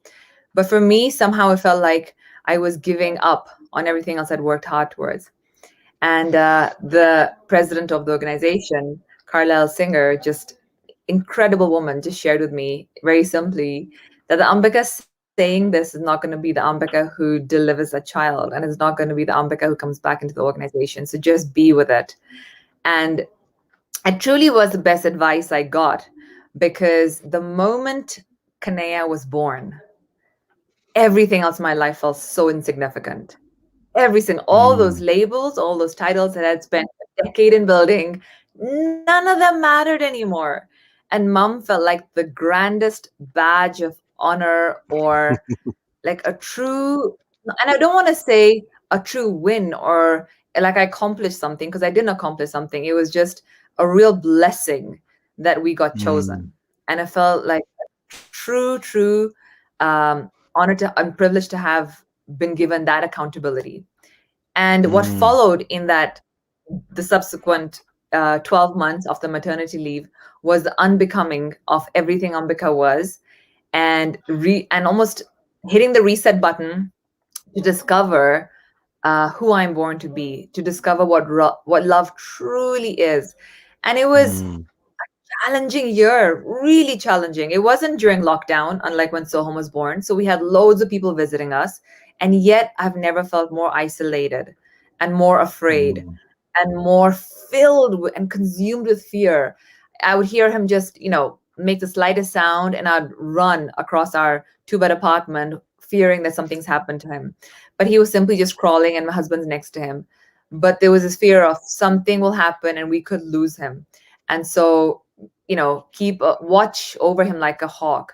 But for me, somehow it felt like I was giving up on everything else I'd worked hard towards. And the president of the organization, Carlisle Singer, just incredible woman, just shared with me very simply that the Ambika saying this is not going to be the Ambika who delivers a child, and it's not going to be the Ambika who comes back into the organization. So just be with it. And it truly was the best advice I got, because the moment Kanea was born, everything else in my life felt so insignificant. All those labels, all those titles that I'd spent a decade in building, none of them mattered anymore. And mom felt like the grandest badge of honor, or like a true, and I don't want to say a true win or like I accomplished something, because I didn't accomplish something. It was just a real blessing that we got chosen. And I felt like a true honor to, I'm privileged to have been given that accountability. And what followed in that, the subsequent 12 months of the maternity leave, was the unbecoming of everything Ambika was, and almost hitting the reset button to discover who I'm born to be, to discover what love truly is. And it was challenging year, really challenging. It wasn't during lockdown, unlike when Soham was born. So we had loads of people visiting us. And yet I've never felt more isolated and more afraid and more filled with, and consumed with fear. I would hear him just, make the slightest sound, and I'd run across our 2-bed apartment, fearing that something's happened to him. But he was simply just crawling, and my husband's next to him. But there was this fear of something will happen and we could lose him. And so, keep a watch over him like a hawk.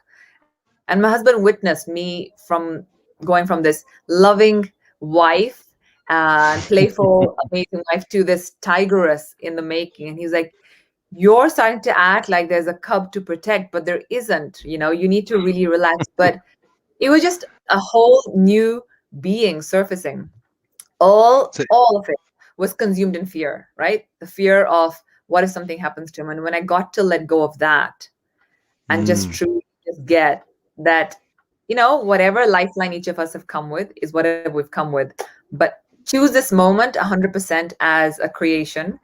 And my husband witnessed me from going from this loving wife and playful, amazing wife to this tigress in the making. And he's like, you're starting to act like there's a cub to protect, but there isn't. You need to really relax. But it was just a whole new being surfacing. All of it was consumed in fear, right? The fear of what if something happens to him. And when I got to let go of that and just truly just get that, whatever lifeline each of us have come with is whatever we've come with. But choose this moment 100% as a creation,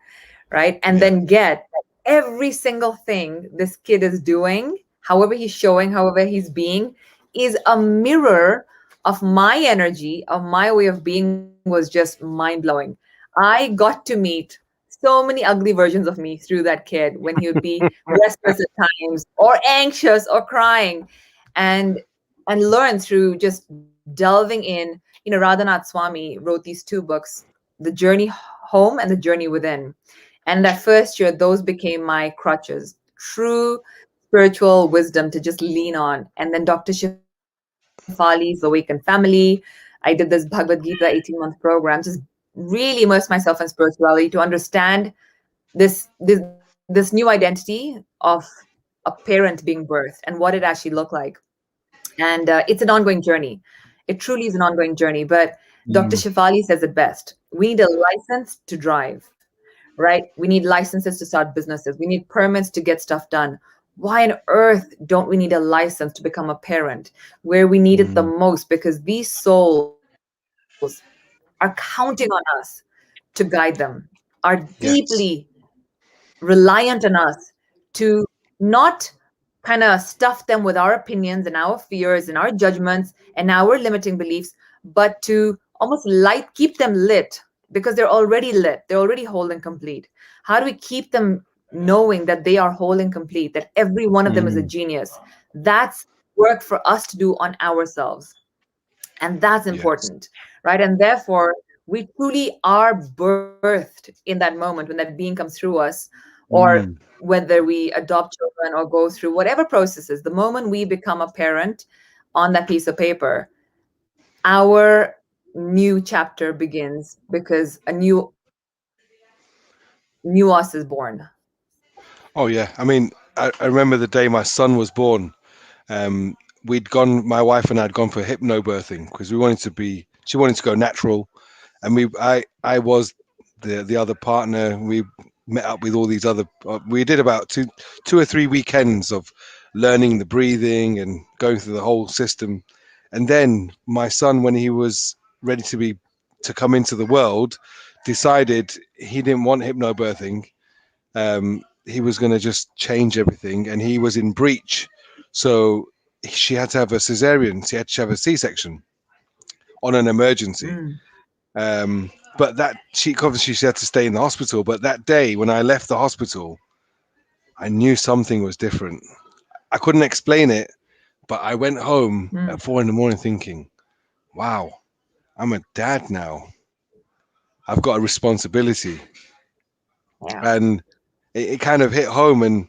right? And then get every single thing this kid is doing, however he's showing, however he's being, is a mirror of my energy, of my way of being, was just mind-blowing. I got to meet so many ugly versions of me through that kid, when he would be restless at times, or anxious, or crying, and learn through just delving in. Radhanath Swami wrote these 2 books, The Journey Home and The Journey Within. And that first year, those became my crutches, true spiritual wisdom to just lean on. And then Dr. Shefali's Awakened Family. I did this Bhagavad Gita 18-month program, just really immersed myself in spirituality to understand this new identity of a parent being birthed and what it actually looked like. And it's an ongoing journey. It truly is an ongoing journey. But Dr. Shefali says it best. We need a license to drive, right? We need licenses to start businesses. We need permits to get stuff done. Why on earth don't we need a license to become a parent, where we need it the most? Because these souls are counting on us to guide them, are deeply reliant on us to not kind of stuff them with our opinions and our fears and our judgments and our limiting beliefs, but to almost keep them lit, because they're already lit. They're already whole and complete. How do we keep them knowing that they are whole and complete, that every one of them is a genius? That's work for us to do on ourselves. And that's important, right? And therefore, we truly are birthed in that moment when that being comes through us, or whether we adopt children or go through whatever processes. The moment we become a parent on that piece of paper, our new chapter begins, because a new us is born. Oh yeah, I mean, I remember the day my son was born. My wife and I had gone for hypnobirthing because she wanted to go natural, and I was the other partner. We met up with all these other. We did about two or three weekends of learning the breathing and going through the whole system. And then my son, when he was ready to come into the world, decided he didn't want hypnobirthing. He was going to just change everything, and he was in breach. So she had to have a cesarean. She had to have a C-section on an emergency. But that she obviously she had to stay in the hospital. But that day when I left the hospital, I knew something was different. I couldn't explain it, but I went home at 4 a.m. thinking, wow, I'm a dad now. I've got a responsibility. And it kind of hit home. And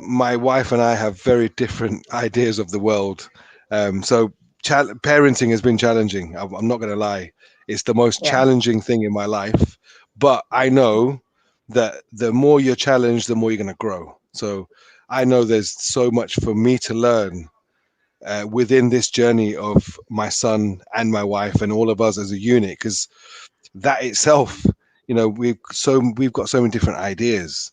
my wife and I have very different ideas of the world. So parenting has been challenging. I'm not going to lie. It's the most challenging thing in my life. But I know that the more you're challenged, the more you're going to grow. So I know there's so much for me to learn within this journey of my son and my wife and all of us as a unit, because that itself, we've got so many different ideas,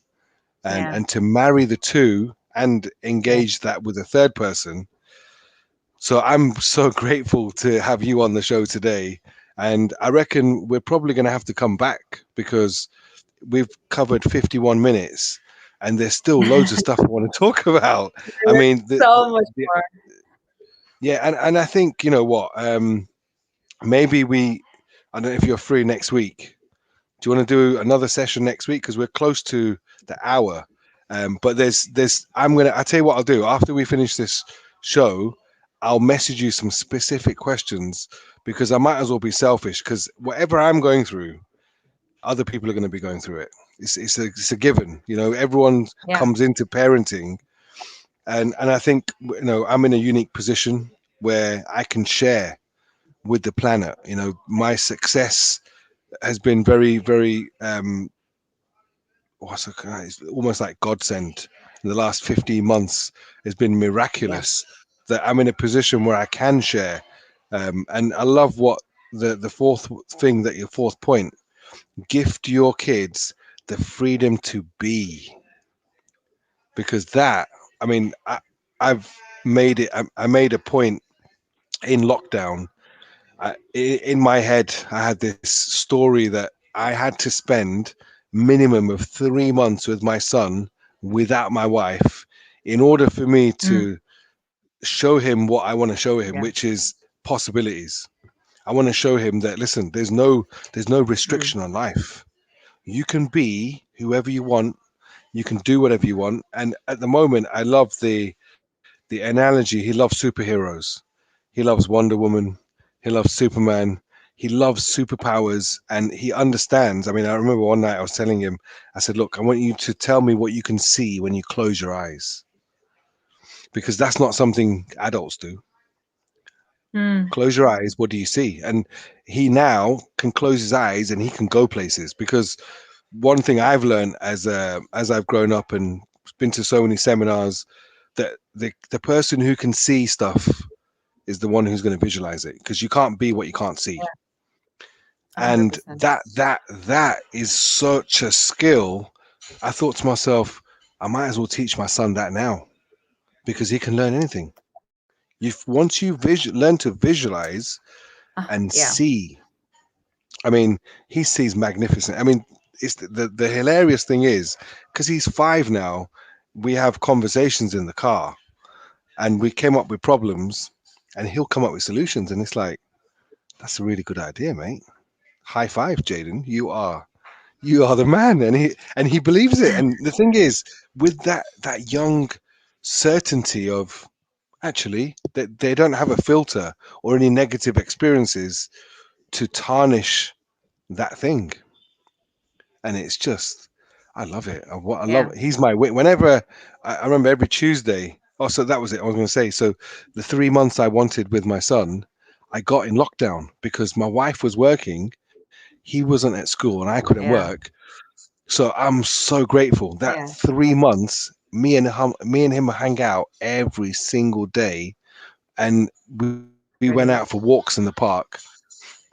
and to marry the two and engage that with a third person. So I'm so grateful to have you on the show today. And I reckon we're probably going to have to come back, because we've covered 51 minutes and there's still loads of stuff I want to talk about. I mean, so much more. Yeah. And I think, you know what, maybe I don't know if you're free next week. Do you want to do another session next week? Because we're close to the hour. But I'll tell you what I'll do after we finish this show. I'll message you some specific questions, because I might as well be selfish, because whatever I'm going through, other people are going to be going through it. It's a given. Everyone comes into parenting, and I think I'm in a unique position where I can share with the planet. My success has been very, very it's almost like godsend. In the last 15 months has been miraculous that I'm in a position where I can share. And I love what the fourth thing, that your fourth point, gift your kids the freedom to be. Because that, I mean, I've made it, I made a point in lockdown. In my head, I had this story that I had to spend minimum of 3 months with my son without my wife, in order for me to show him what I want to show him, which is possibilities. I want to show him that, listen, there's no restriction on life. You can be whoever you want. You can do whatever you want. And at the moment, I love the analogy. He loves superheroes. He loves Wonder Woman. He loves Superman. He loves superpowers, and he understands. I mean, I remember one night I was telling him, I said, look, I want you to tell me what you can see when you close your eyes, because that's not something adults do. Close your eyes. What do you see? And he now can close his eyes and he can go places, because one thing I've learned as I've grown up and been to so many seminars, that the person who can see stuff is the one who's going to visualize it, because you can't be what you can't see. And that is such a skill. I thought to myself, I might as well teach my son that now, because he can learn anything. Once you learn to visualize and see, I mean, he sees magnificent. I mean, it's the hilarious thing is, because he's 5 now, we have conversations in the car, and we came up with problems, and he'll come up with solutions, and it's like, that's a really good idea, mate. High five, Jaden. You are the man. And he believes it. And the thing is, with that young certainty of, actually, that they don't have a filter or any negative experiences to tarnish that thing. And it's just, I love it. I love it. He's my wit. Whenever I remember every Tuesday. Oh, so that was it. I was going to say, so the 3 months I wanted with my son, I got in lockdown, because my wife was working. He wasn't at school and I couldn't work. So I'm so grateful that 3 months, me and him hang out every single day. And we went out for walks in the park.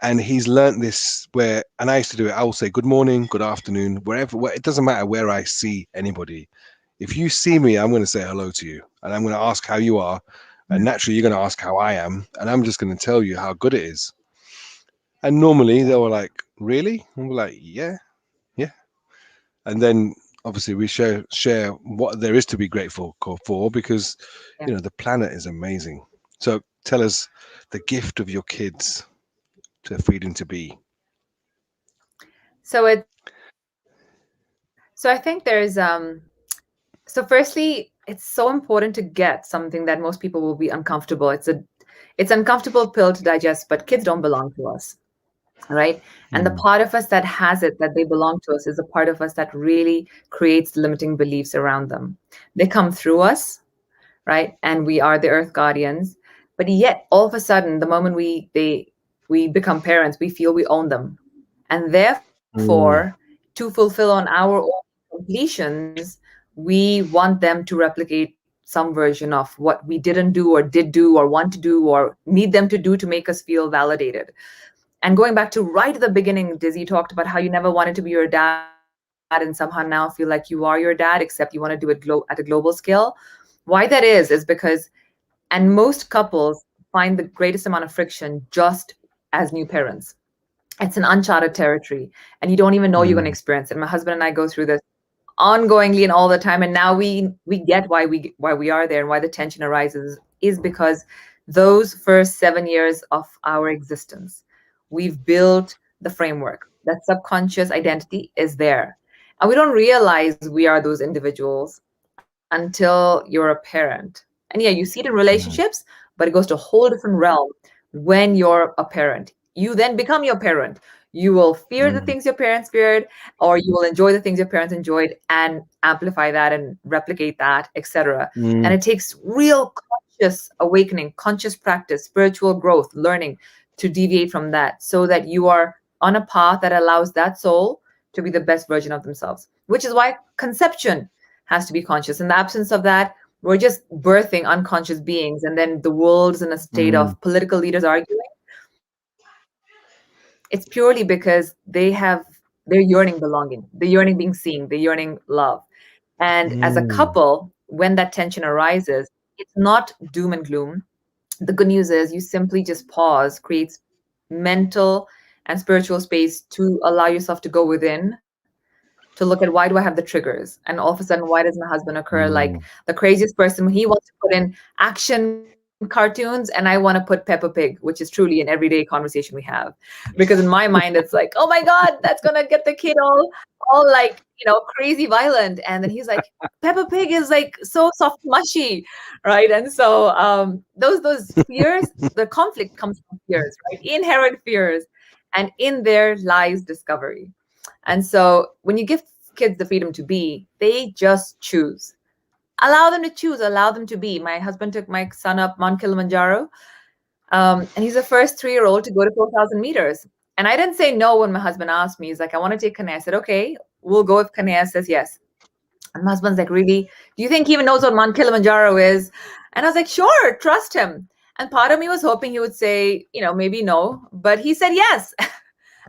And he's learned this where, and I used to do it. I will say good morning, good afternoon, where it doesn't matter where I see anybody. If you see me, I'm going to say hello to you, and I'm going to ask how you are, and naturally you're going to ask how I am, and I'm just going to tell you how good it is. And normally they were like, "Really?" And we're like, "Yeah, yeah." And then obviously we share what there is to be grateful for, because you know the planet is amazing. So tell us the gift of your kids to freedom to be. So I think there's so firstly, it's so important to get something that most people will be uncomfortable. It's uncomfortable pill to digest, but kids don't belong to us, right? And the part of us that has it, that they belong to us, is a part of us that really creates limiting beliefs around them. They come through us, right? And we are the earth guardians. But yet, all of a sudden, the moment we become parents, we feel we own them. And therefore, to fulfill on our own completions, we want them to replicate some version of what we didn't do or did do or want to do or need them to do to make us feel validated. And going back to right at the beginning, Dizzy talked about how you never wanted to be your dad and somehow now feel like you are your dad, except you want to do it at a global scale. Why that is because, and most couples find the greatest amount of friction just as new parents. It's an uncharted territory, and you don't even know you're going to experience it. My husband and I go through this ongoingly and all the time, and now we get why we are there and why the tension arises is because those first 7 years of our existence, we've built the framework. That subconscious identity is there, and we don't realize we are those individuals until you're a parent. And yeah, you see it in relationships, but it goes to a whole different realm when you're a parent. You then become your parent. You will fear the things your parents feared, or you will enjoy the things your parents enjoyed and amplify that and replicate that, etc. And it takes real conscious awakening, conscious practice, spiritual growth, learning to deviate from that so that you are on a path that allows that soul to be the best version of themselves, which is why conception has to be conscious. In the absence of that, we're just birthing unconscious beings, and then the world's in a state of political leaders arguing. It's purely because they're yearning belonging, they're yearning being seen, they're yearning love. And as a couple, when that tension arises, it's not doom and gloom. The good news is you simply just pause, creates mental and spiritual space to allow yourself to go within, to look at, why do I have the triggers? And all of a sudden, why does my husband occur like the craziest person? He wants to put in action cartoons, and I want to put Peppa Pig, which is truly an everyday conversation we have. Because in my mind, it's like, oh my God, that's gonna get the kid all like, crazy violent. And then he's like, Peppa Pig is like so soft, mushy, right? And so those fears, the conflict comes from fears, right? Inherent fears, and in there lies discovery. And so when you give kids the freedom to be, they just choose. Allow them to choose, allow them to be. My husband took my son up Mount Kilimanjaro, and he's the first 3-year-old to go to 4,000 meters. And I didn't say no when my husband asked me. He's like, I want to take Kanea. I said, okay, we'll go if Kanea says yes. And my husband's like, really? Do you think he even knows what Mount Kilimanjaro is? And I was like, sure, trust him. And part of me was hoping he would say, maybe no, but he said yes.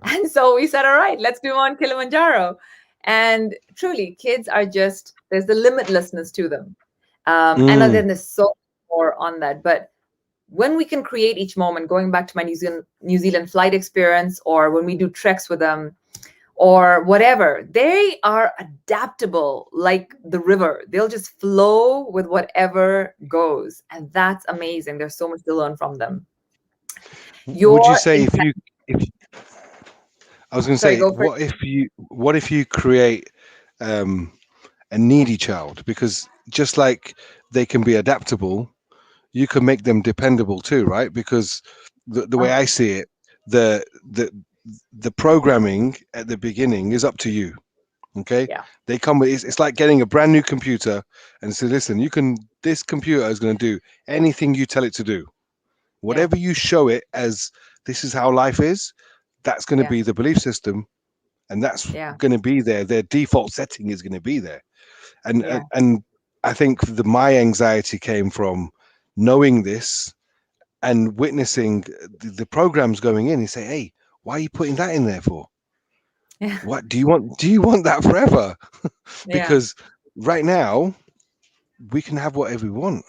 And so we said, all right, let's do Mount Kilimanjaro. And truly, kids are just, there's the limitlessness to them. And then there's so much more on that. But when we can create each moment, going back to my New Zealand flight experience, or when we do treks with them, or whatever, they are adaptable like the river. They'll just flow with whatever goes. And that's amazing. There's so much to learn from them. Would you say if I was going to say, what if you create a needy child? Because just like they can be adaptable, you can make them dependable too, right? Because the way I see it, the programming at the beginning is up to you. Okay. Yeah. They come with, it's like getting a brand new computer and say, listen, this computer is going to do anything you tell it to do. Whatever you show it as, this is how life is, that's going to be the belief system, and that's going to be there. Their default setting is going to be there. And I think my anxiety came from knowing this and witnessing the programs going in and say, hey, Why are you putting that in there for? Yeah. What do you want that forever? Yeah. Because right now we can have whatever we want.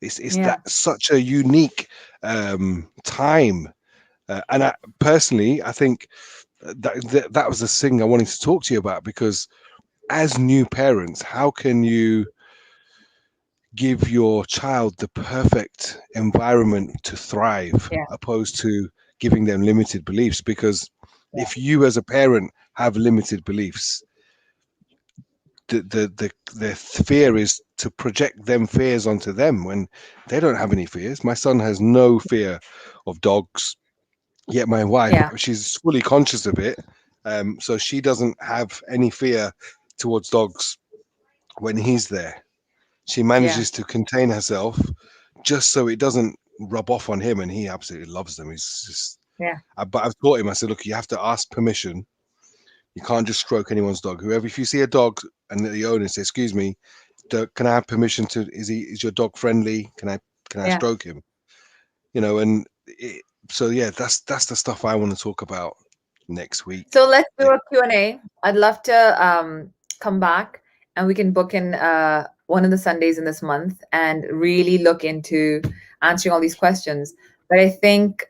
It's Yeah. that such a unique time, and I think that was the thing I wanted to talk to you about, because as new parents, how can you give your child the perfect environment to thrive, Yeah. opposed to giving them limited beliefs? Because Yeah. if you as a parent have limited beliefs, the fear is to project them fears onto them when they don't have any fears. My son has no fear of dogs, yet my wife, Yeah. she's fully conscious of it, so she doesn't have any fear towards dogs when he's there. She Yeah. manages to contain herself just so it doesn't rub off on him, and he absolutely loves them. He's just Yeah. but I've taught him, I said, look, you have to ask permission. You can't just stroke anyone's dog. Whoever, if you see a dog and the owner says, excuse me, can I have permission to, is your dog friendly? Can I Yeah. stroke him? And so yeah, that's the stuff I want to talk about next week. So let's do a Q&A. I'd love to come back and we can book in one of the Sundays in this month and really look into answering all these questions. But I think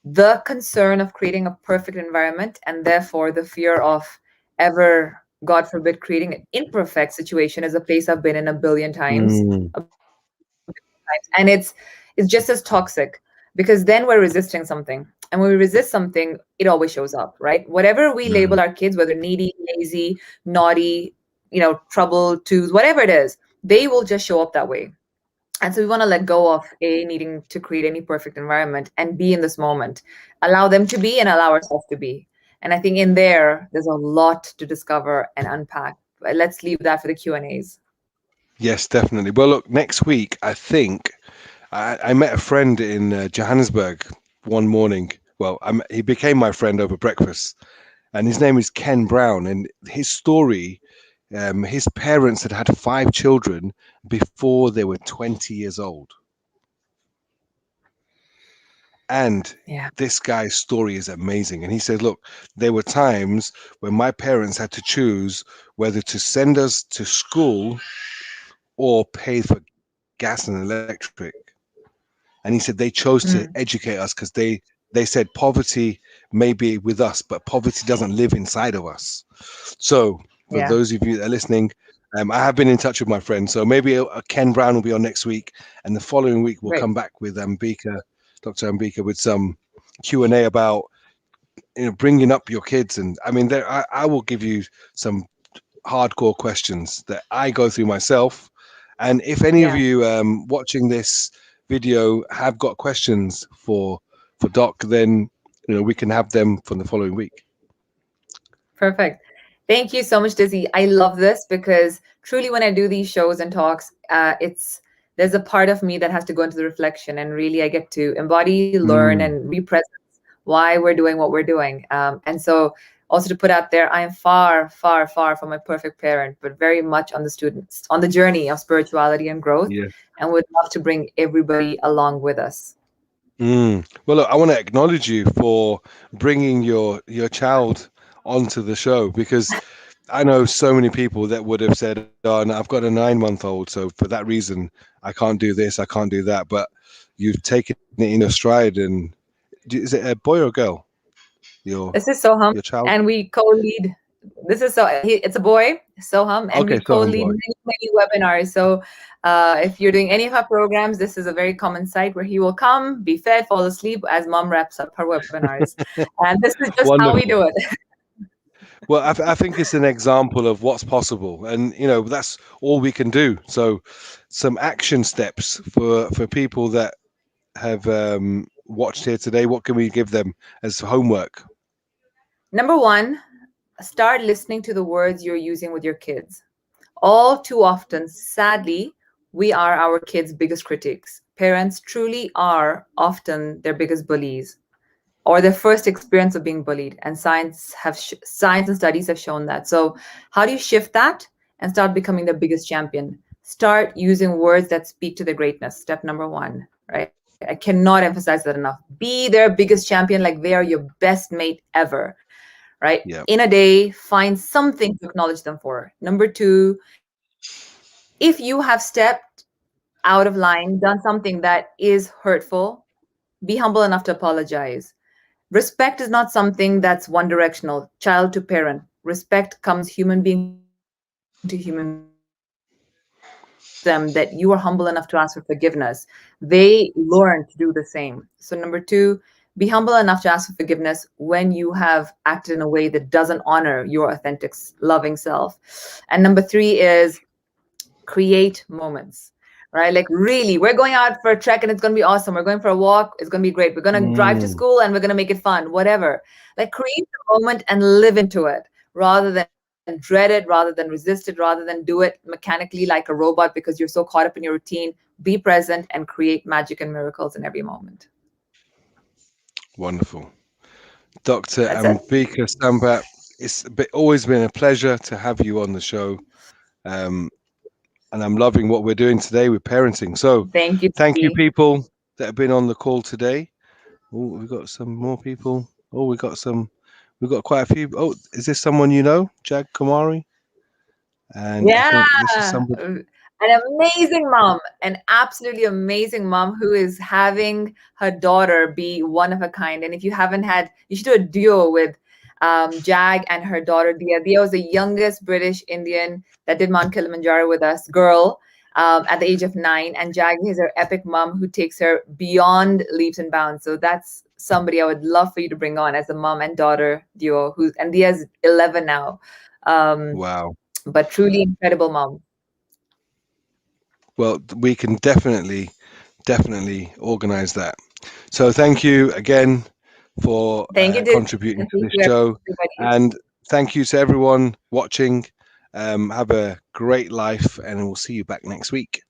the concern of creating a perfect environment, and therefore the fear of ever, God forbid, creating an imperfect situation, is a place I've been in a billion times. And it's just as toxic, because then we're resisting something. And when we resist something, it always shows up, right? Whatever we label our kids, whether needy, lazy, naughty, trouble, twos, whatever it is, they will just show up that way. And so we want to let go of needing to create any perfect environment and be in this moment, allow them to be and allow ourselves to be. And I think in there's a lot to discover and unpack. But let's leave that for the Q&As. Yes, definitely. Well, look, next week, I think I met a friend in Johannesburg one morning. Well, he became my friend over breakfast, and his name is Ken Brown. And his story, his parents had had 5 children before they were 20 years old. And this guy's story is amazing. And he said, look, there were times when my parents had to choose whether to send us to school or pay for gas and electric. And he said they chose to educate us because they said poverty may be with us, but poverty doesn't live inside of us. So for those of you that are listening, I have been in touch with my friend. So maybe Ken Brown will be on next week, and the following week we'll come back with Dr. Ambika, with some Q&A about bringing up your kids. And I mean, I will give you some hardcore questions that I go through myself. And if any of you watching this video have got questions for Doc, then we can have them from the following week. Perfect. Thank you so much, Dizzy. I love this because truly when I do these shows and talks, there's a part of me that has to go into the reflection, and really I get to embody, learn, and re-presence why we're doing what we're doing. And so also to put out there, I am far, far, far from a perfect parent, but very much on the journey of spirituality and growth, and would love to bring everybody along with us. Well, look, I want to acknowledge you for bringing your child onto the show, because I know so many people that would have said, oh, no, I've got a 9-month-old, so for that reason, I can't do this, I can't do that. But you've taken it in your stride. And is it a boy or a girl? This is Soham, your child? And we co-lead. This is it's a boy, Soham, and we co-lead many webinars. So if you're doing any of our programs, this is a very common site where he will come, be fed, fall asleep as mom wraps up her webinars. And this is just how we do it. Well, I think it's an example of what's possible, and that's all we can do. So some action steps for people that have watched here today. What can we give them as homework? Number 1, start listening to the words you're using with your kids. All too often, sadly, we are our kids' biggest critics. Parents truly are often their biggest bullies, or their first experience of being bullied. And science and studies have shown that. So how do you shift that and start becoming the biggest champion? Start using words that speak to their greatness. Step number 1, right? I cannot emphasize that enough. Be their biggest champion, like they are your best mate ever, right? Yeah. In a day, find something to acknowledge them for. Number two, if you have stepped out of line, done something that is hurtful, be humble enough to apologize. Respect is not something that's one directional, child to parent. Respect comes human being to human them that you are humble enough to ask for forgiveness. They learn to do the same. So number two, be humble enough to ask for forgiveness when you have acted in a way that doesn't honor your authentic, loving self. And number three is create moments, right? Like really, we're going out for a trek and it's going to be awesome. We're going for a walk. It's going to be great. We're going to drive to school and we're going to make it fun, whatever. Like create the moment and live into it rather than dread it, rather than resist it, rather than do it mechanically like a robot because you're so caught up in your routine. Be present and create magic and miracles in every moment. Wonderful. Dr. That's it. Ambika Sampat, it's always been a pleasure to have you on the show. And I'm loving what we're doing today with parenting. So Thank you people that have been on the call today. Oh, we've got some more people. Oh, we've got quite a few. Oh, is this someone you know? Jag Kumari? And I think this is somebody. An amazing mom, an absolutely amazing mom who is having her daughter be one of a kind. And if you haven't had, you should do a duo with Jag and her daughter Dia. Dia was the youngest British Indian that did Mount Kilimanjaro with us, girl, at the age of 9. And Jag is her epic mom who takes her beyond leaps and bounds. So that's somebody I would love for you to bring on as a mom and daughter duo. And Dia's 11 now. Wow. But truly incredible mom. Well, we can definitely organize that. So thank you again for contributing to this show. And thank you to everyone watching. Have a great life, and we'll see you back next week.